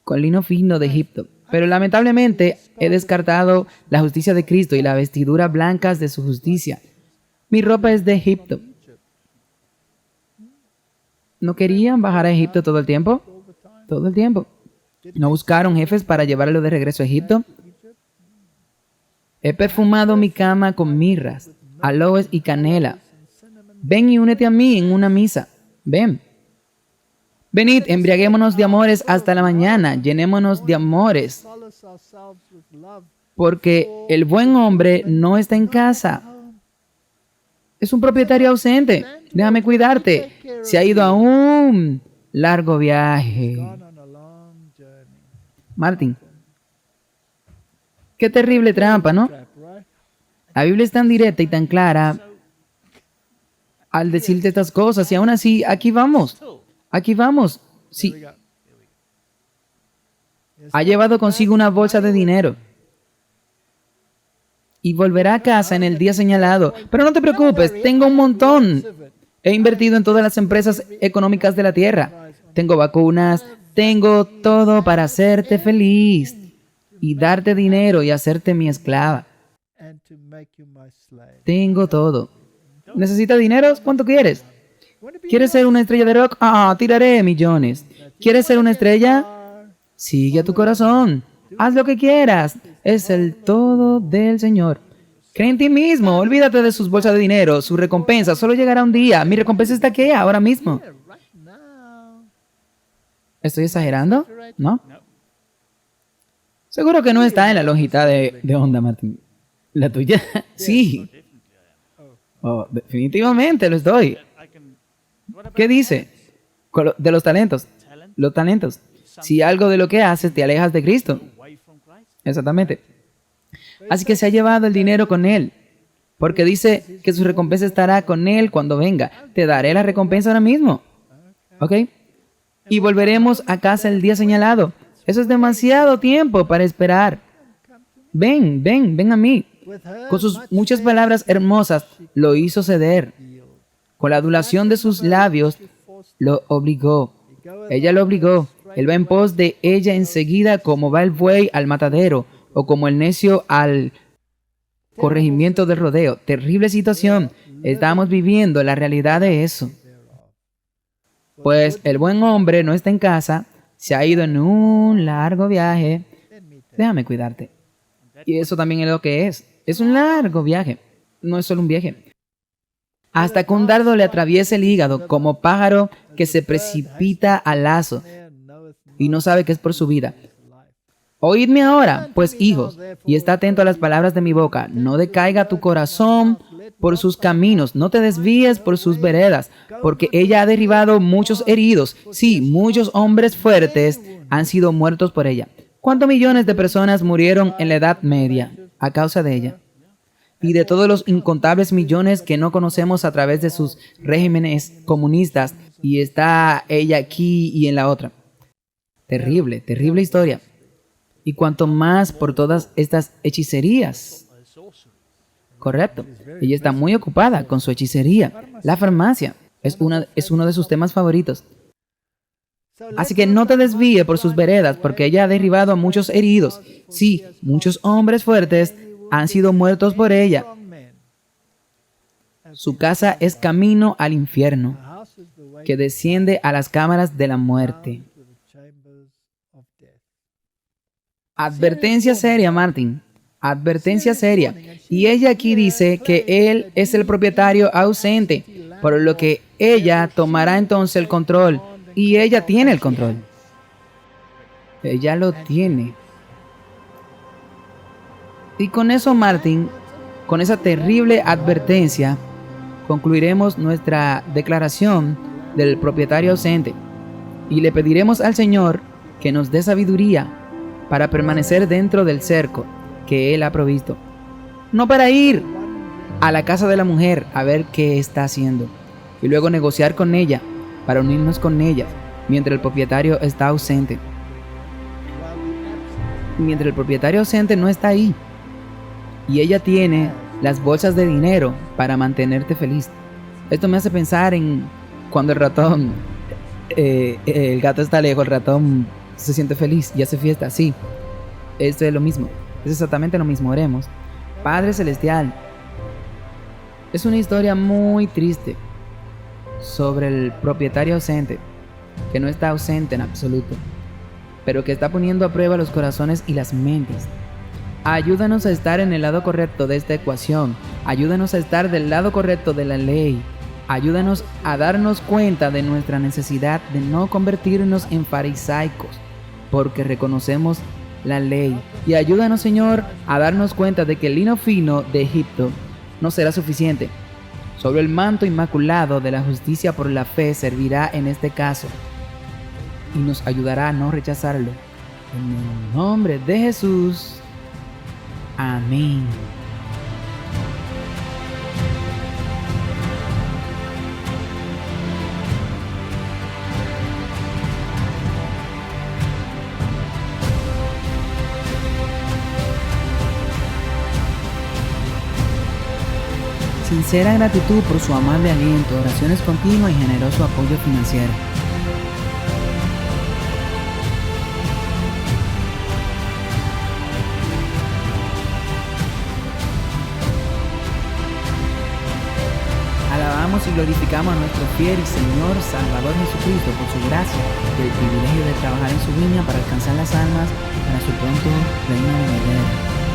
con lino fino de Egipto. Pero lamentablemente he descartado la justicia de Cristo y las vestiduras blancas de su justicia. Mi ropa es de Egipto. ¿No querían bajar a Egipto todo el tiempo? Todo el tiempo. ¿No buscaron jefes para llevarlo de regreso a Egipto? He perfumado mi cama con mirras, aloes y canela. Ven y únete a mí en una misa. Ven. Venid, embriaguémonos de amores hasta la mañana, llenémonos de amores. Porque el buen hombre no está en casa. Es un propietario ausente. Déjame cuidarte. Se ha ido a un largo viaje. Martin, qué terrible trampa, ¿no? La Biblia es tan directa y tan clara al decirte estas cosas y aún así, aquí vamos. Sí, Ha llevado consigo una bolsa de dinero y volverá a casa en el día señalado. Pero no te preocupes, tengo un montón. He invertido en todas las empresas económicas de la tierra. Tengo vacunas, tengo todo para hacerte feliz y darte dinero y hacerte mi esclava. Tengo todo. ¿Necesitas dinero? ¿Cuánto quieres? ¿Quieres ser una estrella de rock? Tiraré millones. ¿Quieres ser una estrella? Sigue a tu corazón. Haz lo que quieras. Es el todo del Señor. Cree en ti mismo. Olvídate de sus bolsas de dinero. Su recompensa solo llegará un día. Mi recompensa está aquí, ahora mismo. ¿Estoy exagerando? ¿No? Seguro que no está en la longitud de onda, Martín. ¿La tuya? Sí. Definitivamente lo estoy. ¿Qué dice? De los talentos. Los talentos. Si algo de lo que haces te alejas de Cristo. Exactamente. Así que se ha llevado el dinero con él. Porque dice que su recompensa estará con él cuando venga. Te daré la recompensa ahora mismo. ¿Ok? Y volveremos a casa el día señalado. Eso es demasiado tiempo para esperar. Ven a mí. Con sus muchas palabras hermosas lo hizo ceder. Con la adulación de sus labios lo obligó. Ella lo obligó. Él va en pos de ella enseguida como va el buey al matadero o como el necio al corregimiento del rodeo. Terrible situación. Estamos viviendo la realidad de eso. Pues el buen hombre no está en casa, se ha ido en un largo viaje. Déjame cuidarte. Y eso también es lo que es. Es un largo viaje. No es solo un viaje. Hasta que un dardo le atraviese el hígado, como pájaro que se precipita al lazo y no sabe que es por su vida. Oídme ahora, pues hijos, y está atento a las palabras de mi boca. No decaiga tu corazón por sus caminos, no te desvíes por sus veredas, porque ella ha derribado muchos heridos. Sí, muchos hombres fuertes han sido muertos por ella. ¿Cuántos millones de personas murieron en la Edad Media a causa de ella? Y de todos los incontables millones que no conocemos a través de sus regímenes comunistas, y está ella aquí y en la otra. Terrible, terrible historia. Y cuanto más por todas estas hechicerías. Correcto. Ella está muy ocupada con su hechicería. La farmacia es uno de sus temas favoritos. Así que no te desvíe por sus veredas, porque ella ha derribado a muchos heridos. Sí, muchos hombres fuertes han sido muertos por ella. Su casa es camino al infierno, que desciende a las cámaras de la muerte. Advertencia seria, Martin. Advertencia seria. Y ella aquí dice que él es el propietario ausente, por lo que ella tomará entonces el control. Y ella tiene el control. Ella lo tiene. Y con eso, Martin, con esa terrible advertencia, concluiremos nuestra declaración del propietario ausente. Y le pediremos al Señor que nos dé sabiduría para permanecer dentro del cerco que Él ha provisto. No para ir a la casa de la mujer a ver qué está haciendo y luego negociar con ella para unirnos con ella mientras el propietario está ausente. Mientras el propietario ausente no está ahí y ella tiene las bolsas de dinero para mantenerte feliz. Esto me hace pensar en cuando el ratón, el gato está lejos, el ratón se siente feliz y hace fiesta. Sí, esto es lo mismo. Es exactamente lo mismo. Oremos. Padre Celestial, es una historia muy triste sobre el propietario ausente, que no está ausente en absoluto, pero que está poniendo a prueba los corazones y las mentes. Ayúdanos a estar en el lado correcto de esta ecuación. Ayúdanos a estar del lado correcto de la ley. Ayúdanos a darnos cuenta de nuestra necesidad de no convertirnos en farisaicos, porque reconocemos la ley. Y ayúdanos, Señor, a darnos cuenta de que el lino fino de Egipto no será suficiente. Sobre el manto inmaculado de la justicia por la fe servirá en este caso y nos ayudará a no rechazarlo. En el nombre de Jesús. Amén. sincera gratitud por su amable aliento, oraciones continuas y generoso apoyo financiero. Alabamos y glorificamos a nuestro fiel Señor Salvador Jesucristo por su gracia y el privilegio de trabajar en su viña para alcanzar las almas para su pronto reino venidero.